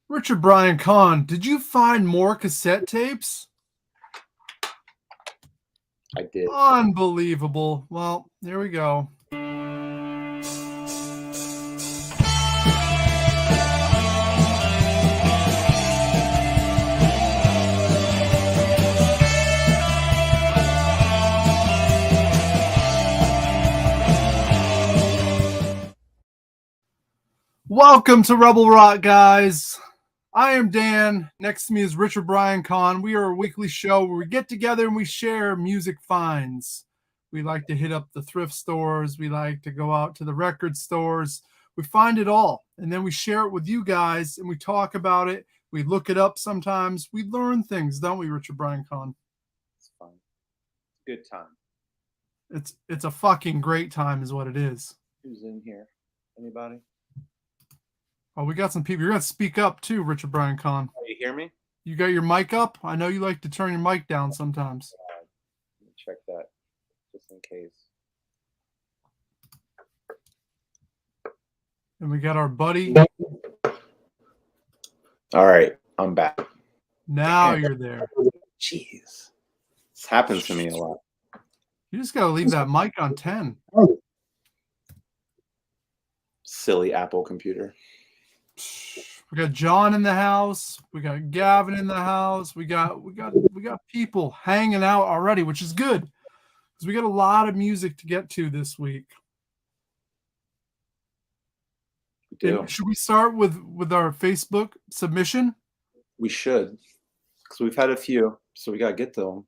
Richard Brian Kahn, did you find more cassette tapes? I did. Unbelievable. Well, here we go. Welcome to Rebel Rock, guys. I am Dan. Next to me is Richard Brian Kahn. We are a weekly show where we get together and we share music finds. We like to hit up the thrift stores. We like to go out to the record stores. We find it all, and then we share it with you guys, and we talk about it. We look it up sometimes. We learn things, don't we, Richard Brian Kahn? It's fun. Good time. It's a fucking great time is what it is. Who's in here? Anybody? Oh, we got some people. You're going to speak up too, Richard Brian Kahn. Oh, you hear me? You got your mic up? I know you like to turn your mic down sometimes. Let me check that just in case. And we got our buddy. All right, I'm back. Now you're there. Jeez. This happens to me a lot. You just got to leave that mic on 10. Silly Apple computer. We got John in the house. We got Gavin in the house. We got people hanging out already, which is good because we got a lot of music to get to this week. We do. Should we start with our Facebook submission? We should, because we've had a few, so we got to get to them.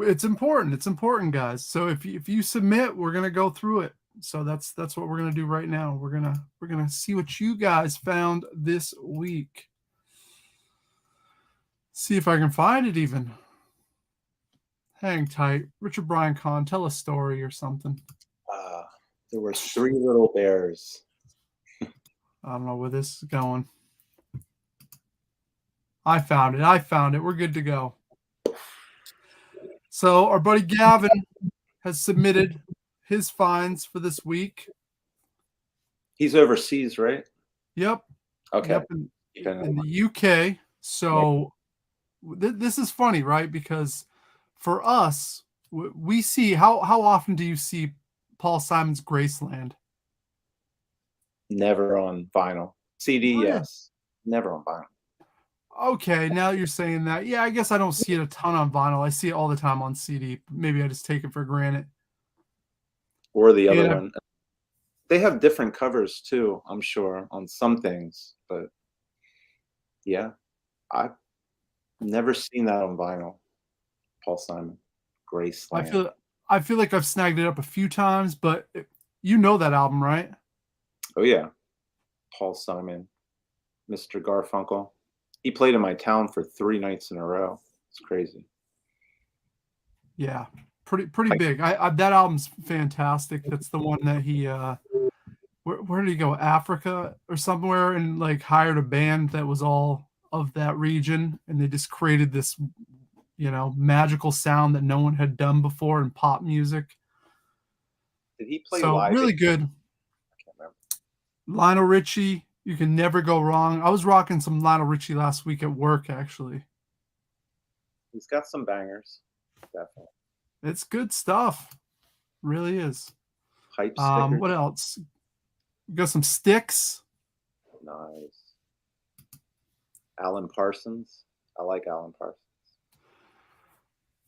It's important. It's important, guys. So if you submit, we're gonna go through it. So that's what we're gonna do right now. We're gonna see what you guys found this week. See if I can find it even. Hang tight. Richard Brian Kahn, tell a story or something. There were 3 little bears. I don't know where this is going. I found it. We're good to go. So our buddy Gavin has submitted his finds for this week. He's overseas, right? Yep. Okay. Yep, in the UK. So this is funny, right? Because for us, we see how often do you see Paul Simon's Graceland? Never on vinyl. CD, yes. Never on vinyl. Okay, now you're saying that. Yeah, I guess I don't see it a ton on vinyl. I see it all the time on CD. Maybe I just take it for granted. Or the other one. They have different covers too, I'm sure, on some things. But yeah, I've never seen that on vinyl. Paul Simon, Graceland. I feel like I've snagged it up a few times, but you know that album, right? Oh yeah, Paul Simon, Mr. Garfunkel. He played in my town for 3 nights in a row. It's crazy. Yeah, pretty big. That album's fantastic. That's the one that he where did he go? Africa or somewhere, and like hired a band that was all of that region, and they just created this, magical sound that no one had done before in pop music. Did he play live? Really good. I can't remember. Lionel Richie. You can never go wrong. I was rocking some Lionel Richie last week at work, actually. He's got some bangers, definitely. It's good stuff. Really is. Hype stickers. What else? We got some Sticks. Nice. Alan Parsons. I like Alan Parsons.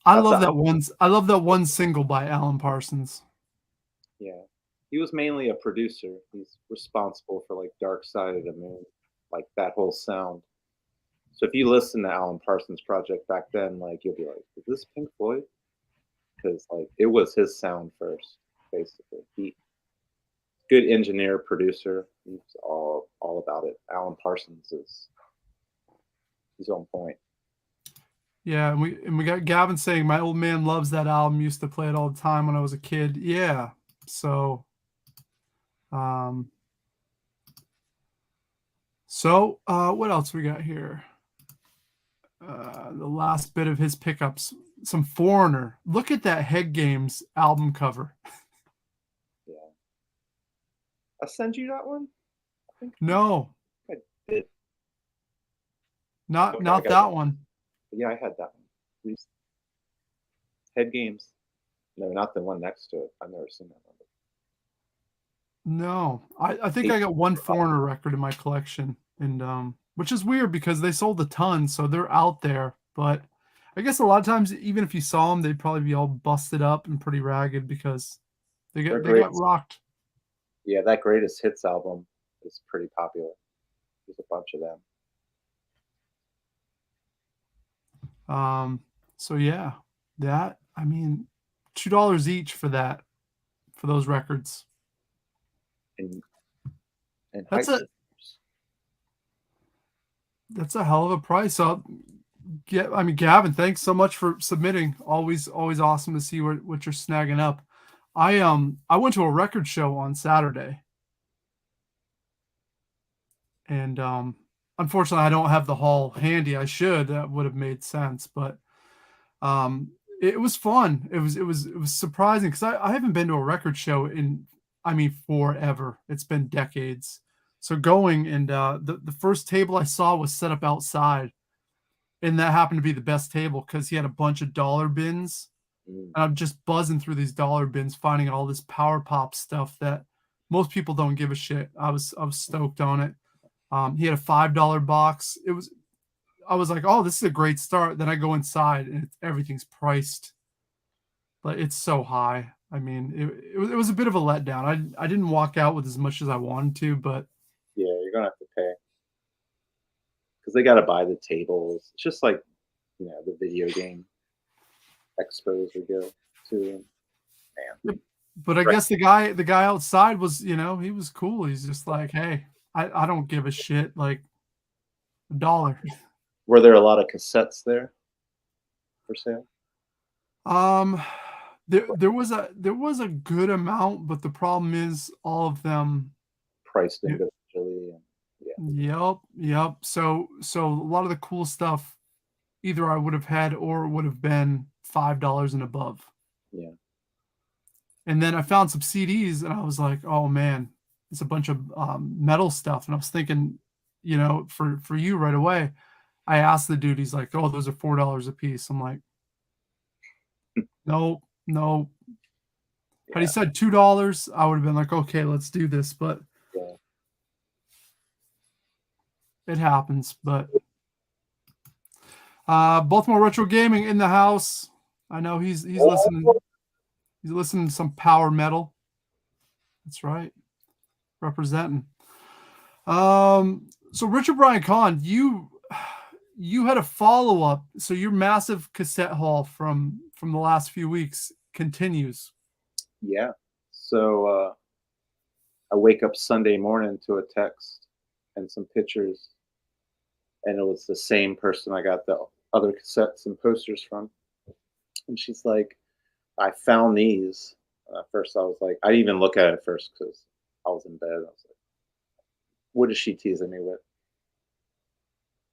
I love that one single by Alan Parsons. Yeah. He was mainly a producer. He's responsible for like Dark Side of the Moon, like that whole sound. So if you listen to Alan Parsons' project back then, like you'll be like, is this Pink Floyd? Because like it was his sound first, basically. He good engineer, producer. He's all about it. Alan Parsons he's on point. Yeah, and we got Gavin saying my old man loves that album. Used to play it all the time when I was a kid. Yeah. So what else we got here? The last bit of his pickups, some Foreigner. Look at that Head Games album cover. Yeah. I send you that one? No. I did. Not Okay, I not got that that. one. Yeah, I had that one. Head Games. No, not the one next to it. I've never seen that one. No, I think Eight- I got one Foreigner record in my collection, and which is weird because they sold a ton, so they're out there. But I guess a lot of times, even if you saw them, they'd probably be all busted up and pretty ragged because They're they great. got rocked. Yeah, that Greatest Hits album is pretty popular. There's a bunch of them. So yeah, that I mean, $2 each for that for those records. And high That's a that's a hell of a price. I mean, Gavin, thanks so much for submitting. Always awesome to see what you're snagging up. I went to a record show on Saturday, and unfortunately I don't have the hall handy. I should. That would have made sense, but um it was fun. It was surprising because I haven't been to a record show in, I mean, forever. It's been decades. So going, and the first table I saw was set up outside, and that happened to be the best table because he had a bunch of dollar bins. mm, And I'm just buzzing through these dollar bins, finding all this power pop stuff that most people don't give a shit. I was stoked on it. He had a $5 box. I was like, oh, this is a great start. Then I go inside and everything's priced, but it's so high. I mean, it was a bit of a letdown. I didn't walk out with as much as I wanted to, but yeah, you're gonna have to pay because they got to buy the tables. It's just like the video game expos we go to. Man, but I right. guess the guy outside was, he was cool. He's just like, hey, I don't give a shit. Like $1. Were there a lot of cassettes there for sale? Um, there was a good amount, but the problem is all of them. Priced y- individually, and yeah, Yep. So a lot of the cool stuff either I would have had or would have been $5 and above. yeah, And then I found some CDs, and I was like, oh man, it's a bunch of metal stuff. And I was thinking, for you right away, I asked the dude. He's like, oh, those are $4 a piece. I'm like, no, no. Had he yeah, said $2, I would have been like, okay, let's do this. But yeah. it happens. But Baltimore Retro Gaming in the house. I know he's listening. He's listening to some power metal. That's right, representing. So Richard Brian Kahn, you had a follow up. So your massive cassette haul from the last few weeks continues. Yeah. So I wake up Sunday morning to a text and some pictures, and it was the same person I got the other cassettes and posters from. And she's like, "I found these." At first, I was like, I didn't even look at it first because I was in bed. I was like, "What is she teasing me with?"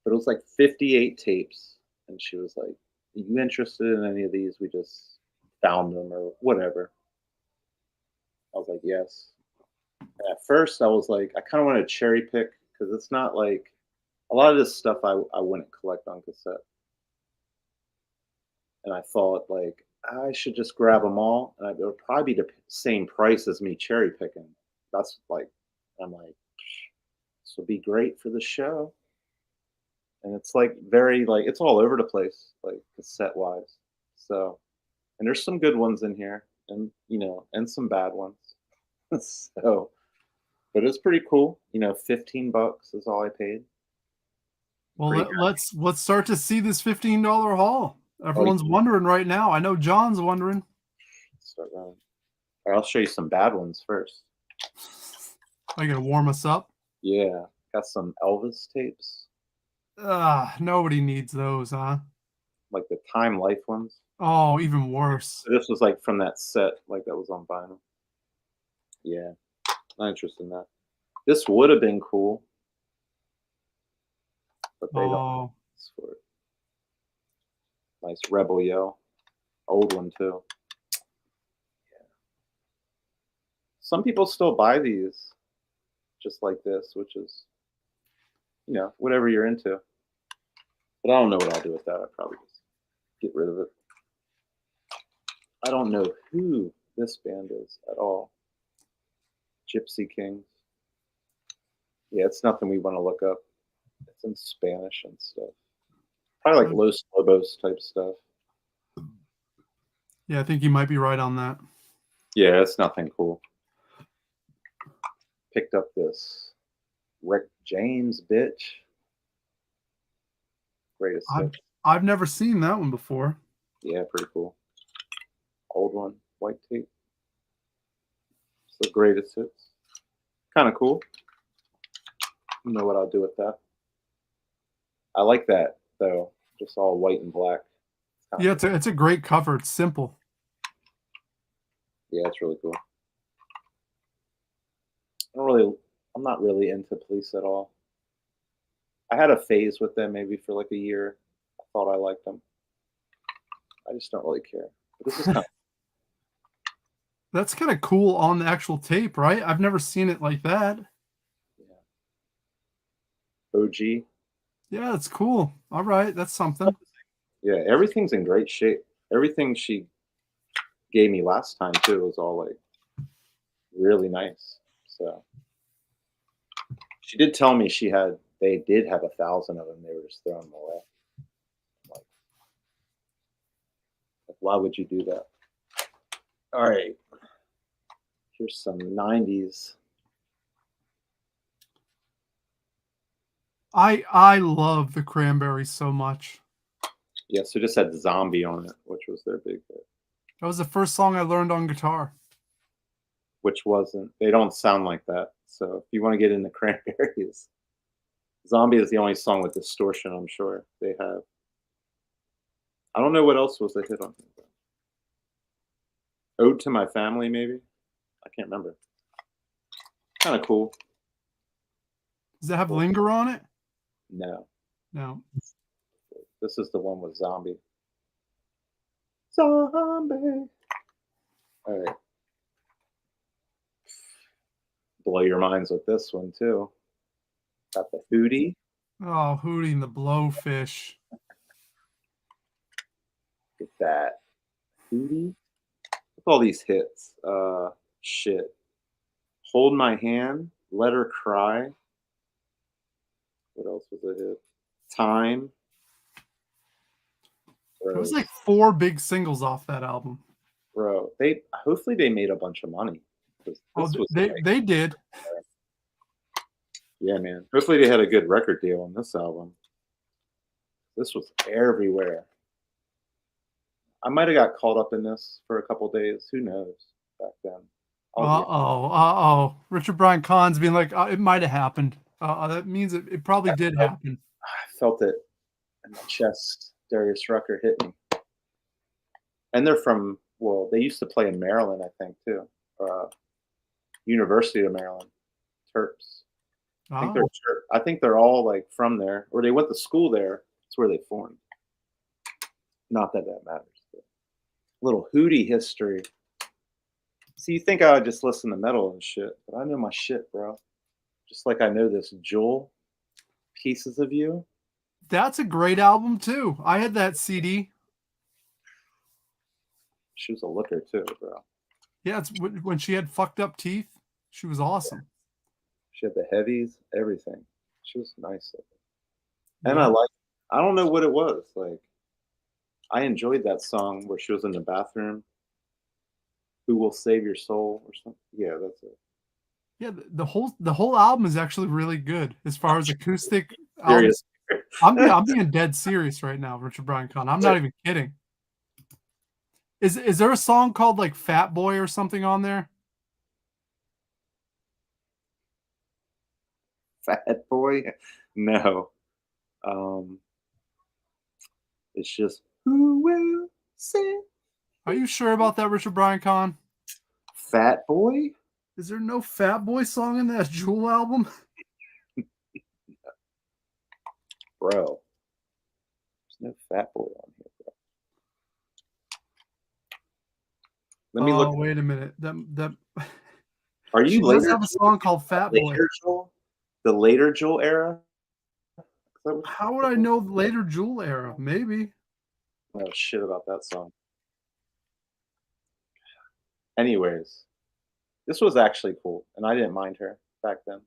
But it was like 58 tapes, and she was like, "Are you interested in any of these? We just found them or whatever." I was like, "Yes." And at first, I was like, I kind of want to cherry pick because it's not like a lot of this stuff I wouldn't collect on cassette. And I thought like I should just grab them all, and it would probably be the same price as me cherry picking. That's like, I'm like, this would be great for the show. And it's like very like it's all over the place, like cassette wise. So, and there's some good ones in here, and and some bad ones. So, but it's pretty cool. 15 bucks is all I paid. Well, Pretty let's start to see this $15 haul. Oh, Everyone's wondering right now. I know John's wondering. start running. All right, I'll show you some bad ones first. Are you gonna warm us up? Yeah, got some Elvis tapes, Nobody needs those, huh? like the Time Life ones. Oh, even worse. So this was like from that set, like that was on vinyl. Yeah, not interested in that. This would have been cool, but they don't Oh, ask for it. Nice Rebel Yell, old one too. Some people still buy these, just like this, which is whatever you're into. But I don't know what I'll do with that. I'll probably just get rid of it. I don't know who this band is at all. Gypsy Kings. Yeah, it's nothing we want to look up. It's in Spanish and stuff. Probably like Los Lobos type stuff. Yeah, I think you might be right on that. Yeah, it's nothing cool. Picked up this Rick James, bitch. Greatest hits. I've never seen that one before. Yeah, pretty cool. Old one, white tape. It's the greatest hits. Kind of cool. I don't know what I'll do with that. I like that though, just all white and black. Yeah, it's a great cover. It's simple. Yeah, it's really cool. I'm not really into Police at all. I had a phase with them maybe for like a year. I thought I liked them. I just don't really care. But this is kind of That's kind of cool on the actual tape, right? I've never seen it like that. yeah. OG. Yeah, that's cool. All right, that's something. Yeah, everything's in great shape. Everything she gave me last time too was all like really nice. So she did tell me they did have 1,000 of them. They were just throwing them away. Like, why would you do that? All right. Here's some 90s. I love the Cranberries so much. Yeah, so just had Zombie on it, which was their big hit. That was the first song I learned on guitar. Which wasn't, they don't sound like that. So if you want to get into Cranberries, Zombie is the only song with distortion, I'm sure they have. I don't know what else was a hit on here. Ode to My Family, maybe? I can't remember. Kind of cool. Does it have Linger on it? No. No. This is the one with Zombie. Zombie. All right. Blow your minds with this one, too. Got the Hootie. Oh, Hootie and the Blowfish. Get that. Hootie. With all these hits. Shit. Hold My Hand. Let Her Cry. What else was a hit? Time. It was like 4 big singles off that album. Bro, hopefully they made a bunch of money. They did. Yeah, man. Hopefully they had a good record deal on this album. This was everywhere. I might have got caught up in this for a couple days. Who knows back then? Richard Brian Kahn's being like, it might have happened. That means it probably did happen. I felt it in my chest. Darius Rucker hit me. And they're from, well, they used to play in Maryland, I think, too. University of Maryland. Terps. I think they're all like from there, or they went to school there. That's where they formed. Not that matters. But little Hootie history. See, you think I would just listen to metal and shit, but I know my shit, bro. Just like I know this Jewel, Pieces of You. That's a great album too. I had that CD. She was a looker too, bro. Yeah, it's when she had fucked up teeth. She was awesome. Yeah. She had the heavies, everything. She was nice. And yeah. I don't know what it was. Like, I enjoyed that song where she was in the bathroom. Who Will Save Your Soul or something? Yeah, that's it. Yeah, the whole album is actually really good as far as acoustic albums. I'm being dead serious right now, Richard Brian Kahn. I'm not even kidding. Is there a song called like Fat Boy or something on there? Fat Boy? No. It's just Who Will Save? Are you sure about that, Richard Brian Kahn? Fat Boy? Is there no Fat Boy song in that Jewel album? Bro. There's no Fat Boy on here, bro. Let me look. Wait a minute. That Are you she does have a song called Fat Boy. The later Jewel era? How would I know the later Jewel era? Maybe. Oh shit about that song. Anyways, this was actually cool, and I didn't mind her back then.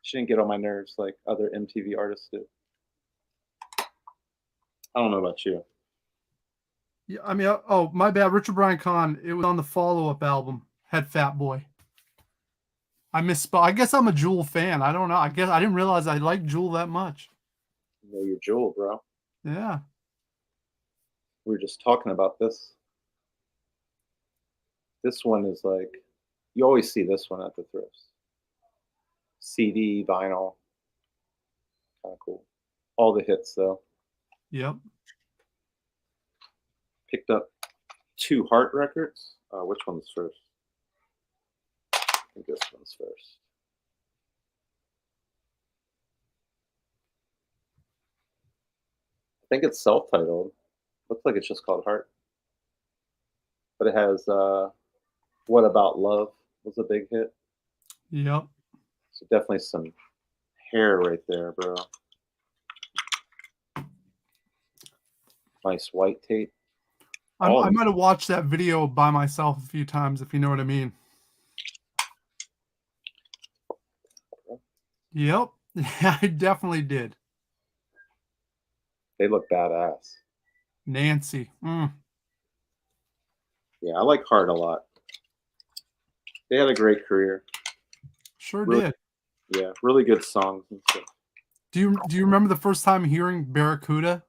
She didn't get on my nerves like other MTV artists do. I don't know about you. Yeah, I mean, oh, my bad. Richard Brian Kahn. It was on the follow-up album, Head Fat Boy. I misspoke. I guess I'm a Jewel fan. I don't know. I guess I didn't realize I liked Jewel that much. You know your Jewel, bro. Yeah. We were just talking about this. This one is like, you always see this one at the thrifts. CD, vinyl, kind of cool. All the hits though. Yep. Picked up 2 Heart records. Which one's first? I think this one's first. I think it's self-titled. Looks like it's just called Heart. But it has What About Love was a big hit. Yep. So definitely some hair right there, bro. Nice white tape. I might have watched that video by myself a few times, if you know what I mean. Yep. Yeah, I definitely did. They look badass. Nancy. Yeah, I like Heart a lot. They had a great career. Sure Really, did. yeah, really good songs and stuff. Do you remember the first time hearing Barracuda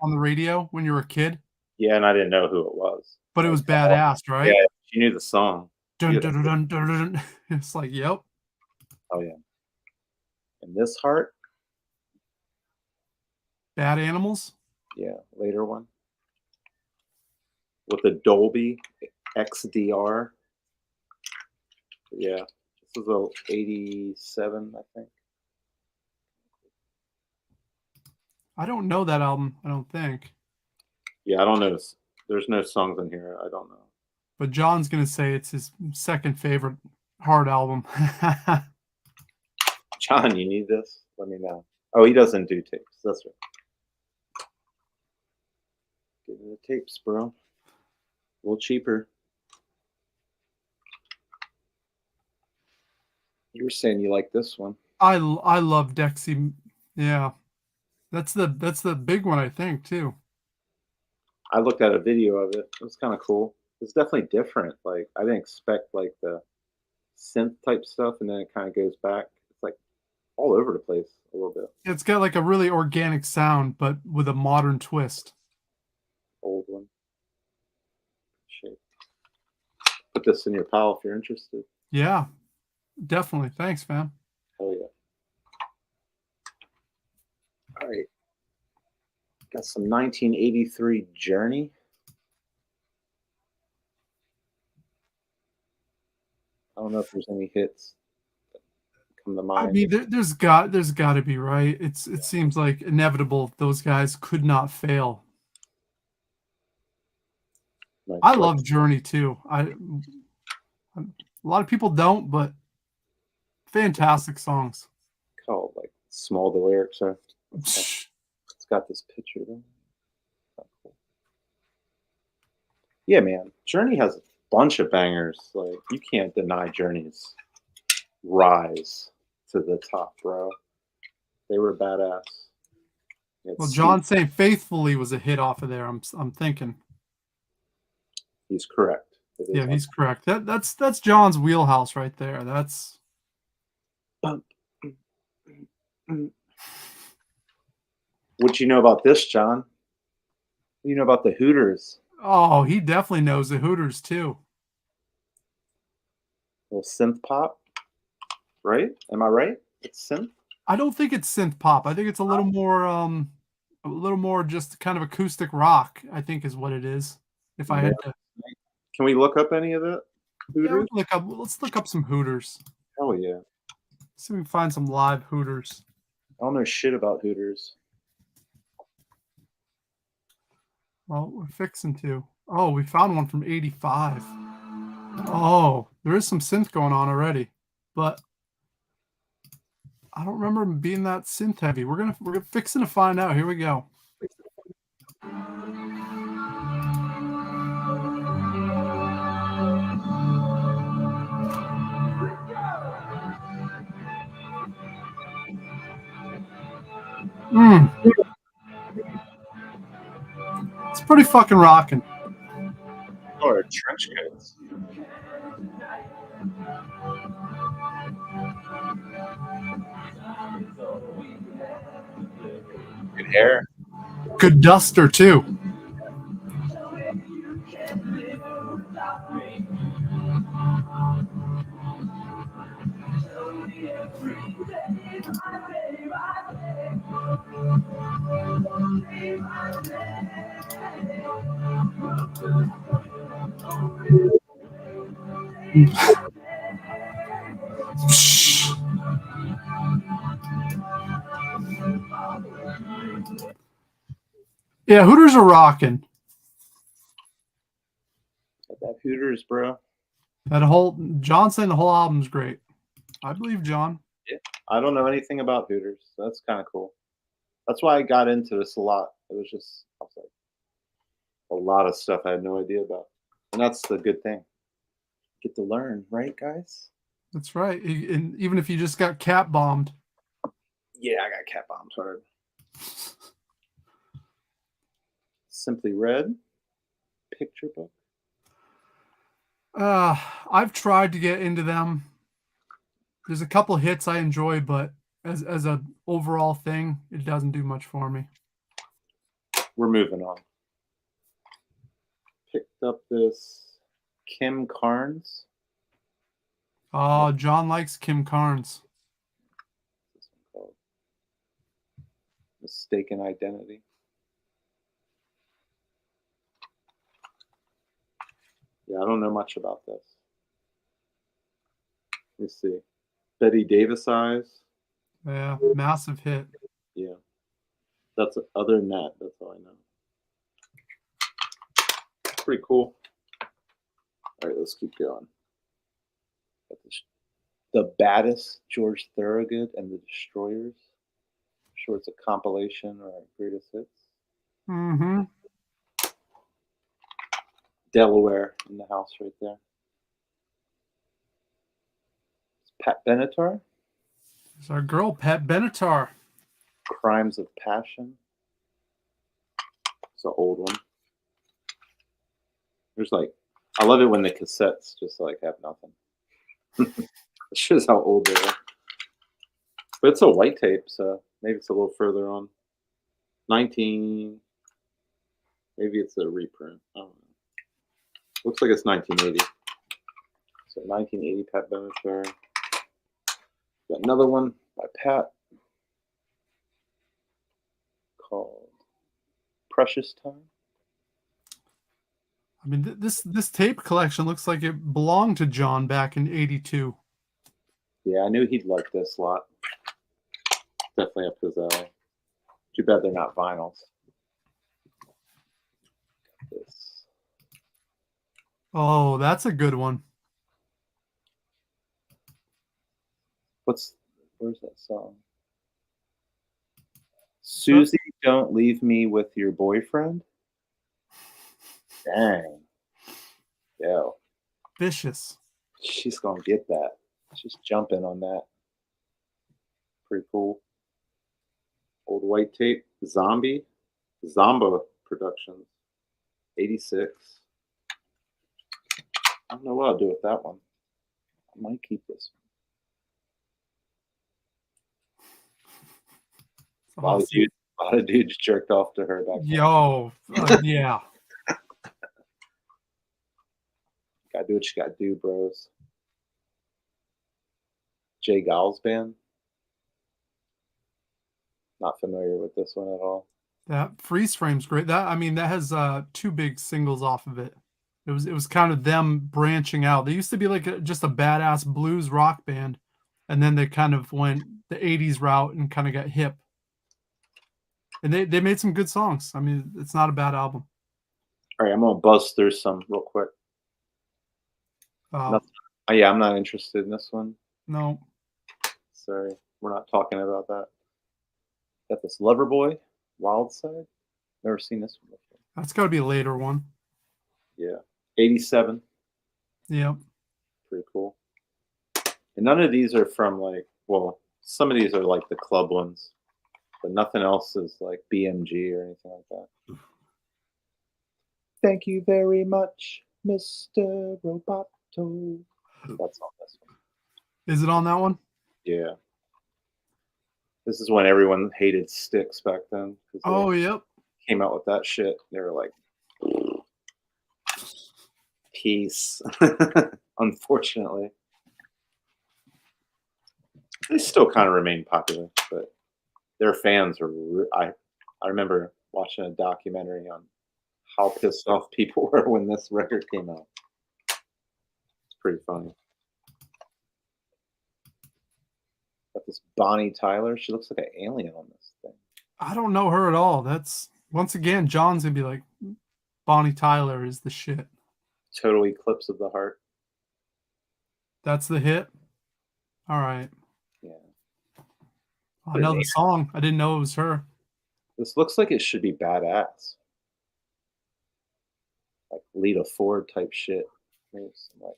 on the radio when you were a kid? Yeah, and I didn't know who it was. But it was badass, right? Yeah, she knew the song. Dun, dun, dun, dun, dun, dun. It's like, yep. Oh yeah. And this Heart, Bad Animals. yeah, later one with the Dolby XDR. Yeah, this was a 87, I think. I don't know that album, I don't think. Yeah, I don't know. There's no songs in here. I don't know. But John's going to say it's his second favorite Heart album. John, you need this? Let me know. Oh, he doesn't do tapes. That's right. Get the tapes, bro. A little cheaper. You were saying you like this one. I love Dexy. Yeah. That's the big one, I think, too. I looked at a video of it. It was kind of cool. It's definitely different. Like I didn't expect like the synth type stuff, and then it kind of goes back. It's like all over the place a little bit. It's got like a really organic sound, but with a modern twist. Old one. Shit. Put this in your pile if you're interested. Yeah, definitely. Thanks, fam. Hell yeah. All right. Got some 1983 Journey. I don't know if there's any hits that come to mind. I mean, there's got to be, right? It seems like inevitable. Those guys could not fail. Nice. I love Journey too. A lot of people don't, but fantastic songs. Called like small the lyrics are. It's got this picture there. Cool. Yeah, man. Journey has a bunch of bangers. Like you can't deny Journey's rise to the top, bro. They were badass. Well, John saying "Faithfully" was a hit off of there. I'm thinking. He's correct. Yeah, he's correct. That's John's wheelhouse right there. That's. What you know about this, John? What do you know about the Hooters? Oh, he definitely knows the Hooters too. A little synth pop, right? Am I right? It's synth. I don't think it's synth pop. I think it's a little more just kind of acoustic rock. I think is what it is. If I had to. Can we look up any of it? Hooters? Yeah, let's look up some Hooters. Oh yeah. See if we can find some live Hooters. I don't know shit about Hooters. Well, we're fixing to. Oh, we found one from 85. Oh, there is some synth going on already. But I don't remember him being that synth heavy. We're fixing to find out. Here we go. It's pretty fucking rocking. Or trench coats. Good hair. Good duster too. Yeah, Hooters are rocking. That Hooters, bro. That whole John saying the whole album's great. I believe John. Yeah. I don't know anything about Hooters, so that's kind of cool. That's why I got into this a lot. It was just I was like a lot of stuff I had no idea about, and that's the good thing. Get to learn, right, guys? That's right. And even if you just got cat bombed. Yeah, I got cat bombed hard. Simply Red picture book. I've tried to get into them. There's a couple hits I enjoy, but as a overall thing, it doesn't do much for me. We're moving on. Picked up this Kim Carnes. Oh, John likes Kim Carnes. What's this one called? Mistaken Identity. Yeah, I don't know much about this. Let me see. Betty Davis Eyes. Yeah, massive hit. Yeah. That's other than that, that's all I know. Pretty cool. All right, let's keep going. The Baddest, George Thorogood and the Destroyers. I'm sure it's a compilation or greatest hits. Mm-hmm. Delaware in the house right there. It's Pat Benatar. It's our girl, Pat Benatar. Crimes of Passion. It's an old one. There's like, I love it when the cassettes just like have nothing. It shows how old they are. But it's a white tape, so maybe it's a little further on. 19. Maybe it's a reprint. I don't know. Looks like it's 1980. So 1980 Pat Benatar. Got another one by Pat called Precious Time. I mean, this tape collection looks like it belonged to John back in '82. Yeah, I knew he'd like this a lot. Definitely up his alley. Too bad they're not vinyls. This. Oh, that's a good one. Where's that song? Susie, don't leave me with your boyfriend. Dang. Yo. Vicious. She's gonna get that. She's jumping on that. Pretty cool. Old white tape. Zombie. Zomba Productions. 86. I don't know what I'll do with that one. I might keep this one. Awesome. A lot of dudes jerked off to her back then. Yo, yeah. Gotta do what you gotta do, bros. Jay Giles Band. Not familiar with this one at all. That freeze frame's great. That has two big singles off of it. It was kind of them branching out. They used to be like just a badass blues rock band, and then they kind of went the '80s route and kind of got hip. And they made some good songs. I mean, it's not a bad album. All right, I'm gonna buzz through some real quick. Yeah, I'm not interested in this one. No. Sorry. We're not talking about that. Got this Loverboy, Wild Side. Never seen this one before. That's got to be a later one. Yeah. 87. Yep. Pretty cool. And none of these are from like, well, some of these are like the club ones, but nothing else is like BMG or anything like that. Thank you very much, Mr. Roboto. That's on this one. Is it on that one? Yeah. This is when everyone hated Styx back then. Oh, yep. Came out with that shit. They were like, peace. Unfortunately. They still kind of remain popular, but their fans are. I remember watching a documentary on how pissed off people were when this record came out. It's pretty funny. Got this Bonnie Tyler. She looks like an alien on this thing. I don't know her at all. That's once again, John's gonna be like, Bonnie Tyler is the shit. Total Eclipse of the Heart. That's the hit. All right. Yeah. I know the song. I didn't know it was her. This looks like it should be badass. Like Lita Ford type shit. Maybe some, like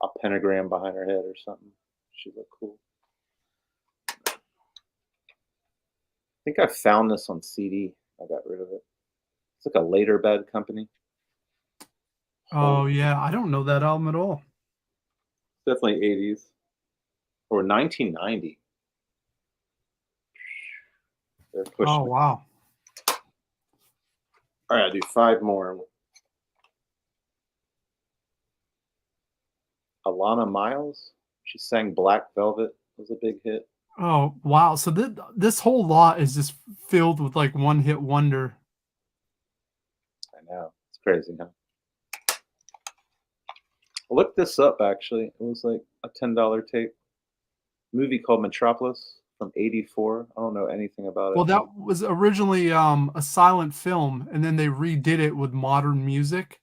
a pentagram behind her head or something. She'd look cool. I think I found this on CD. I got rid of it. It's like a Later Bed Company. Oh yeah, I don't know that album at all. Definitely 80s or 1990. They're pushing. Oh wow. All right, I'll do 5 more. Alana Miles. She sang Black Velvet. It was a big hit. Oh wow. So this whole lot is just filled with like one hit wonder. I know. It's crazy, huh? I looked this up actually. It was like a $10 tape. Movie called Metropolis from '84. I don't know anything about it. Well, that was originally a silent film, and then they redid it with modern music.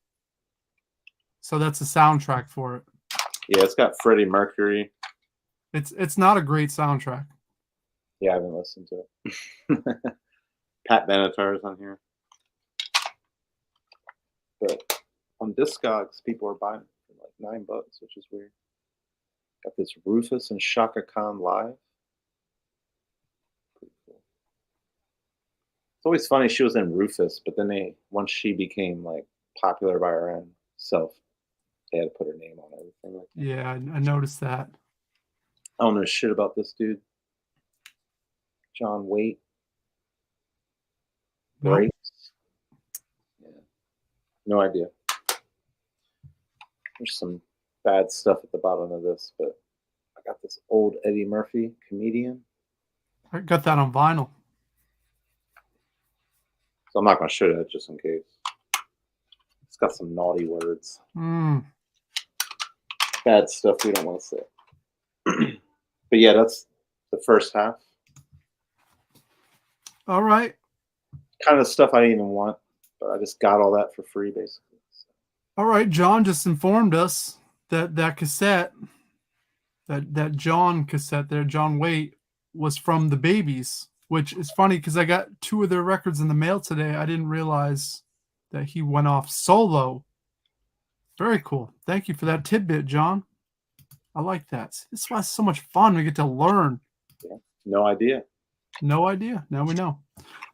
So that's the soundtrack for it. Yeah, it's got Freddie Mercury. It's not a great soundtrack. Yeah, I haven't listened to it. Pat Benatar's on here. But on Discogs, people are buying it for like $9, which is weird. Got this Rufus and Shaka Khan live. Pretty cool. It's always funny she was in Rufus, but then once she became like popular by her own self, they had to put her name on everything. Like that. Yeah, I noticed that. I don't know shit about this dude. John Waite. Nope. Yeah. No idea. There's some bad stuff at the bottom of this, but I got this old Eddie Murphy comedian. I got that on vinyl. So I'm not going to show that just in case. It's got some naughty words. Bad stuff we don't want to say. But yeah, that's the first half. All right. Kind of stuff I didn't even want, but I just got all that for free, basically. So. All right. John just informed us that cassette, that John cassette there, John Waite, was from the Babies, which is funny because I got 2 of their records in the mail today. I didn't realize that he went off solo. Very cool. Thank you for that tidbit, John. I like that. This was so much fun. We get to learn. Yeah. No idea. No idea. Now we know.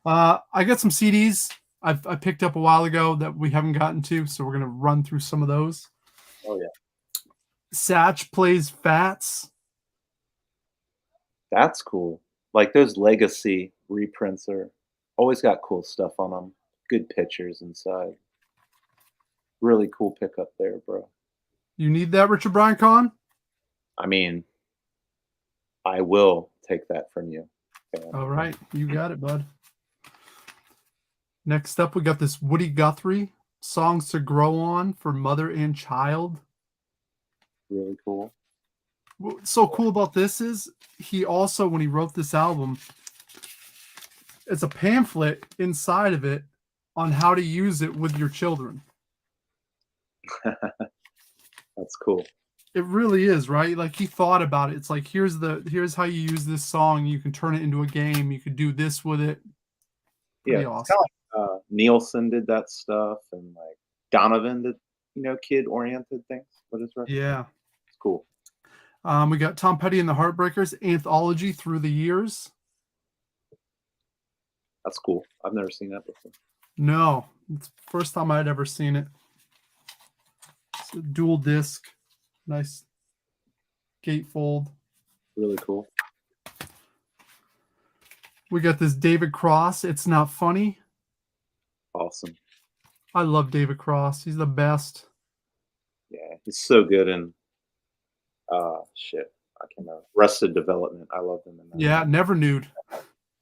I got some CDs I picked up a while ago that we haven't gotten to, so we're going to run through some of those. Oh, yeah. Satch Plays Fats. That's cool. Like those legacy reprints are always got cool stuff on them. Good pictures inside. Really cool pickup there, bro. You need that, Richard Brian Kahn? I mean, I will take that from you. All right. You got it, bud. Next up, we got this Woody Guthrie, Songs to Grow On for Mother and Child. Really cool. What's so cool about this is he also, when he wrote this album, it's a pamphlet inside of it on how to use it with your children. That's cool. It really is, right? Like he thought about it. It's like here's how you use this song. You can turn it into a game. You could do this with it. Yeah, Pretty it's kind awesome. of like Nielsen did that stuff, and like Donovan did, kid oriented things with his records. Yeah. It's cool. We got Tom Petty and the Heartbreakers anthology through the years. That's cool. I've never seen that before. No, it's the first time I'd ever seen it. It's a dual disc, nice gatefold. Really cool. We got this David Cross. It's Not Funny. Awesome. I love David Cross. He's the best. Yeah, he's so good in shit. I can Arrested Development. I loved him in that. Yeah, Never Nude.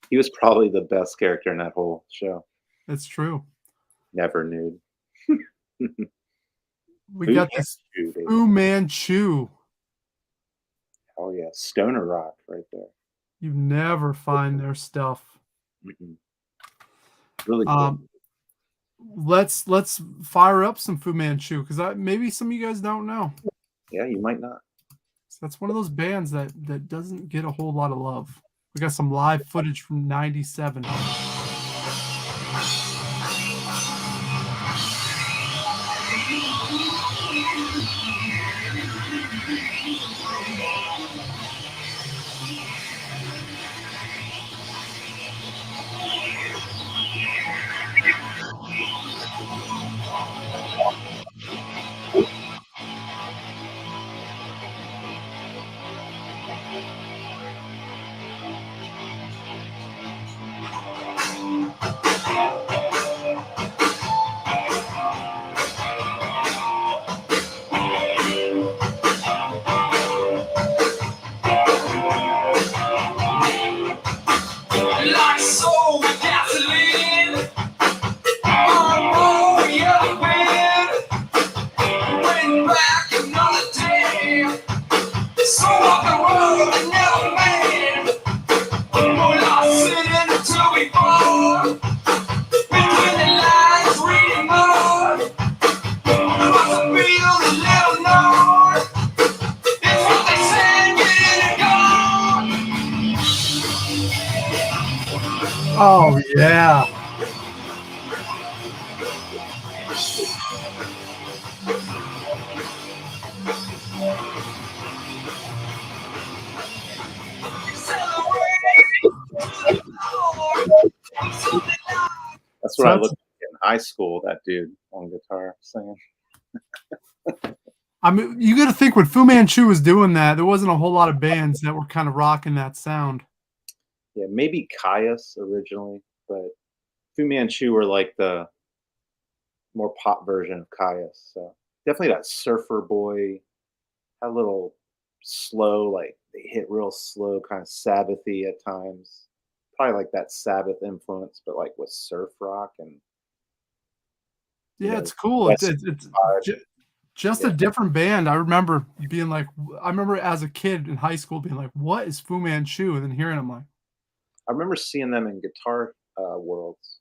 He was probably the best character in that whole show. It's true. Never nude. We got this Fu Manchu. Oh yeah, stoner rock right there. You never find their stuff. Mm-mm. Really cool. Let's fire up some Fu Manchu because maybe some of you guys don't know. Yeah, you might not. So that's one of those bands that doesn't get a whole lot of love. We got some live footage from '97. Like soul with gasoline, oh, yellow wind, went back another day, so off the road and never made, well, I sit until we fall, between the lines reading more, across the field a little known, it's what they said, get in and go. Oh yeah. That's what I looked at in high school. That dude on guitar singing. I mean, you got to think when Fu Manchu was doing that, there wasn't a whole lot of bands that were kind of rocking that sound. Yeah, maybe Caius originally, but Fu Manchu were like the more pop version of Caius. So definitely that surfer boy, a little slow, like they hit real slow, kind of Sabbathy at times. Probably like that Sabbath influence, but like with surf rock and Yeah, it's cool. It's just a different band. I remember being like, I remember as a kid in high school being like, "What is Fu Manchu?" And then hearing them like, I remember seeing them in Guitar Worlds.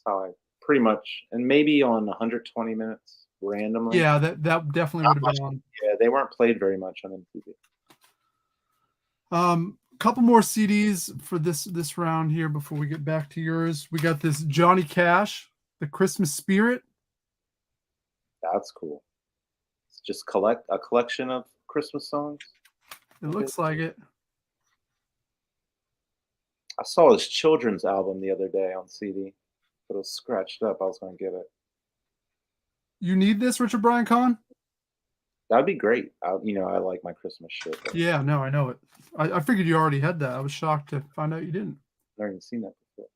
That's how I pretty much, and maybe on 120 Minutes randomly. yeah, that definitely would have been on. Yeah, they weren't played very much on MTV. Couple more CDs for this round here before we get back to yours. We got this Johnny Cash, The Christmas Spirit. That's cool. It's just a collection of Christmas songs. It looks like it. I saw his children's album the other day on CD, but it was scratched up. I was going to get it. You need this, Richard Brian Kahn? That'd be great. I like my Christmas shit. Yeah, no, I know it. I figured you already had that. I was shocked to find out you didn't. I've never even seen that before.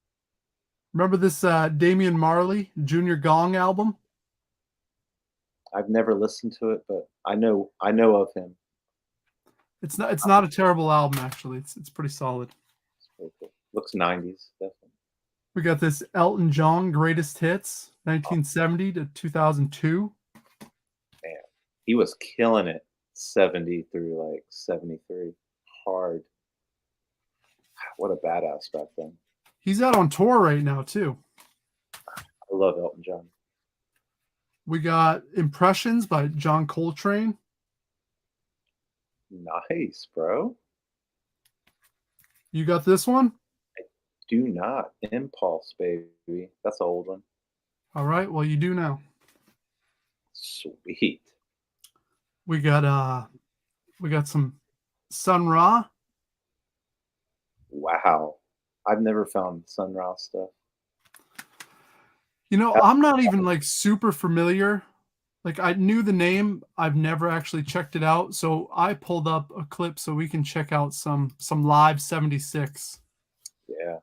Remember this Damian Marley Junior Gong album? I've never listened to it, but I know of him. It's not a terrible album actually. It's pretty solid. It's really cool. Looks 90s, definitely. We got this Elton John Greatest Hits 1970 to 2002. Man, he was killing it 70 through like 73. Hard. What a badass back then. He's out on tour right now too. I love Elton John. We got Impressions by John Coltrane. Nice, bro. You got this one? Do not. Impulse, baby. That's an old one. All right. Well, you do now. Sweet. We got some Sun Ra. Wow. I've never found Sun Ra stuff. You know, I'm not even like super familiar. Like I knew the name, I've never actually checked it out. So I pulled up a clip so we can check out some live 76. Yeah.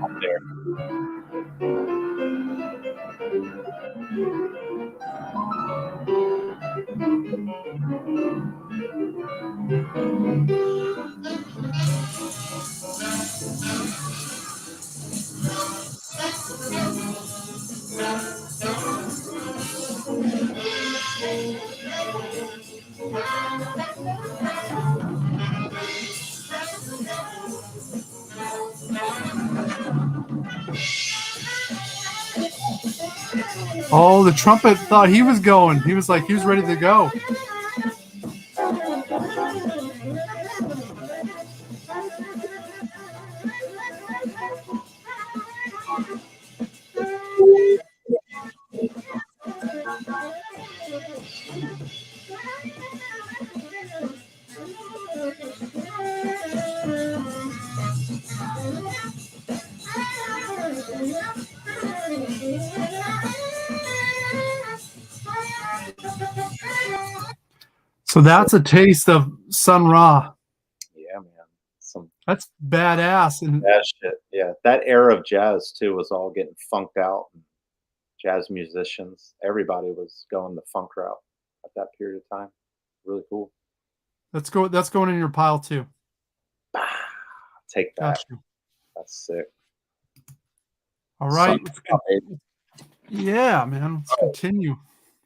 Up there. Oh, the trumpet thought he was going. He was like, he was ready to go. So that's a taste of Sun Ra. Yeah, man. Some That's badass. And jazz shit. Yeah. That era of jazz too was all getting funked out. And jazz musicians, everybody was going the funk route at that period of time. Really cool. that's going in your pile too. Take that. Gotcha. That's sick. All right. Sun Ra, baby. Yeah, man. Let's continue.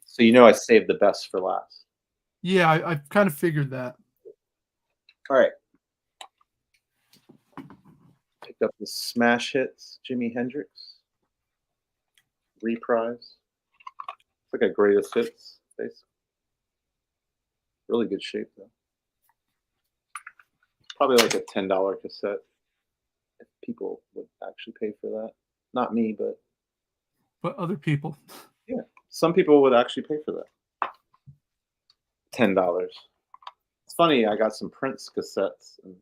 So you know I saved the best for last. Yeah, I kind of figured that. All right. Picked up the smash hits, Jimi Hendrix. Reprise. It's like a greatest hits, basically. Really good shape though. Probably like a $10 cassette. If people would actually pay for that. Not me, but Other people. yeah. Some people would actually pay for that. $10. It's funny, I got some Prince cassettes and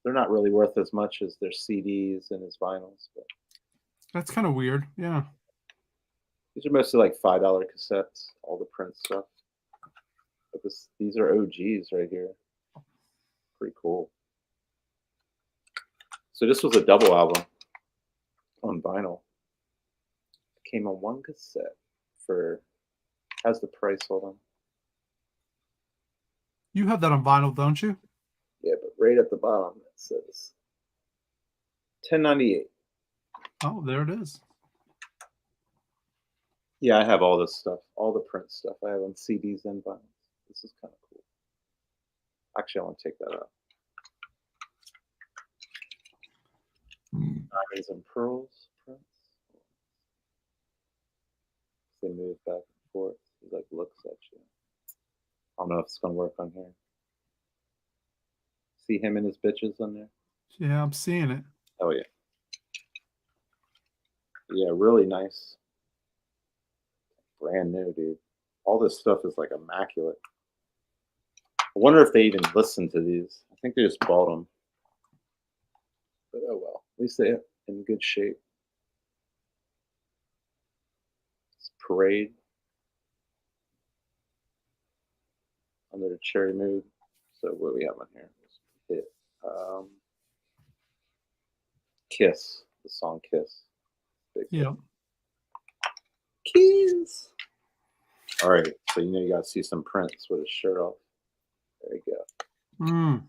they're not really worth as much as their CDs and his vinyls, but That's kind of weird. Yeah. these are mostly like $5 cassettes, all the Prince stuff. But these are OGs right here. Pretty cool. So this was a double album on vinyl. It came on one cassette for, how's the price? Hold on. You have that on vinyl, don't you? Yeah, but right at the bottom it says $10.98. Oh, there it is. Yeah, I have all this stuff, all the Prince stuff. I have on CDs and vinyls. This is kind of cool. Actually, I want to take that out. Diamonds and Pearls, Prince. They move back and forth. He like looks at you. I don't know if it's gonna work on here. See him and his bitches on there? Yeah, I'm seeing it. Oh yeah. Yeah, really nice. Brand new, dude. All this stuff is like immaculate. I wonder if they even listened to these. I think they just bought them. But oh well. At least they're in good shape. It's Parade. Under the Cherry Mood. So what do we have on here? Hit. Kiss. The song Kiss. Big hit. Yeah. Kiss. All right. So you know you gotta see some Prince with his shirt off. There you go. Mm.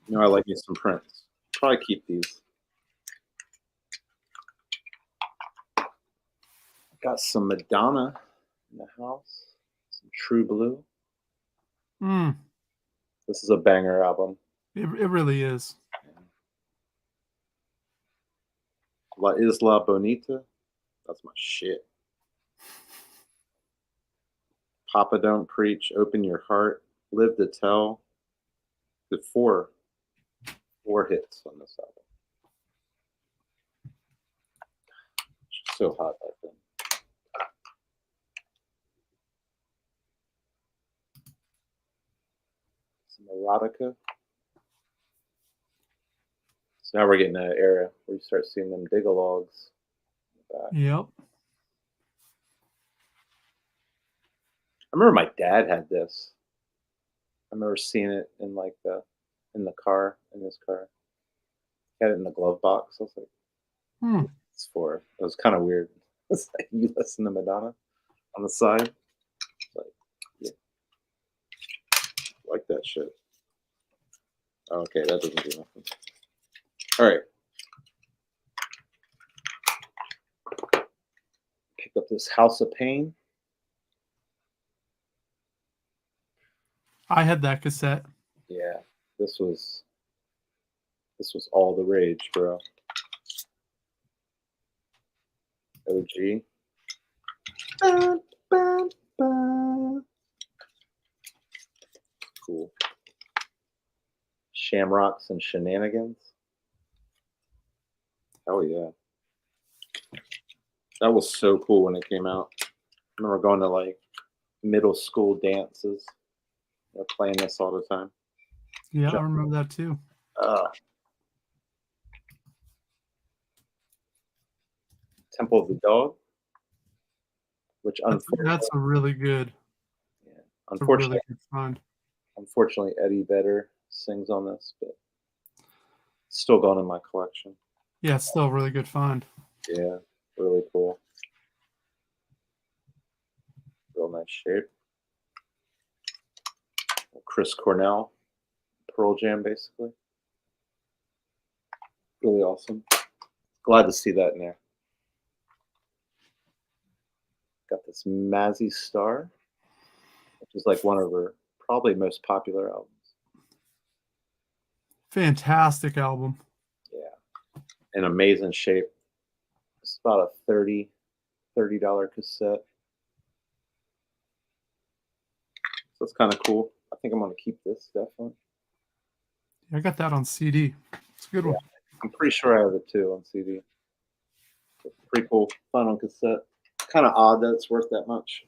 You know I like me some Prince. Probably keep these. Got some Madonna in the house. Some True Blue. Mm. This is a banger album. It really is. La Isla Bonita. That's my shit. Papa Don't Preach, Open Your Heart, Live to Tell. The four hits on this album. So hot back then. Some erotica. So now we're getting an era where you start seeing them digalogs. Yep. I remember my dad had this. I remember seeing it in like in his car. He had it in the glove box. I was like, it's for. It was kind of weird. It's like you listen to Madonna on the side. It's like, yeah, like that shit. Okay, that doesn't do nothing. All right. Pick up this House of Pain. I had that cassette. Yeah, this was all the rage, bro. OG. Cool. Shamrocks and Shenanigans. Hell yeah. That was so cool when it came out. I remember going to like middle school dances. They're playing this all the time. Yeah, I remember that too. Temple of the Dog, which That's a really good. Yeah, unfortunately, really good find. Unfortunately, Eddie Vedder sings on this, but it's still gone in my collection. Yeah, it's still a really good find. Yeah, really cool. Real nice shape. Chris Cornell, Pearl Jam, basically. Really awesome. Glad to see that in there. Got this Mazzy Star, which is like one of her probably most popular albums. Fantastic album. Yeah. In amazing shape. It's about a $30 cassette. So it's kind of cool. I think I'm going to keep this, definitely. I got that on CD. It's a good one. I'm pretty sure I have it too on CD. It's pretty cool. Fun on cassette. Kind of odd that it's worth that much.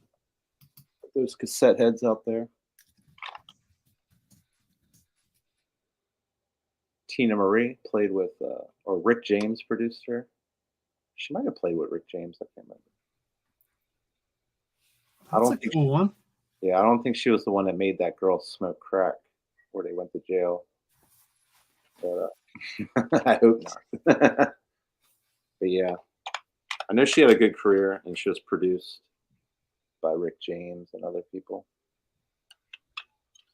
Those cassette heads out there. Tina Marie played with, or Rick James produced her. She might have played with Rick James. I can't remember. That's a cool one. Yeah, I don't think she was the one that made that girl smoke crack where they went to jail. But I hope not. But yeah, I know she had a good career and she was produced by Rick James and other people.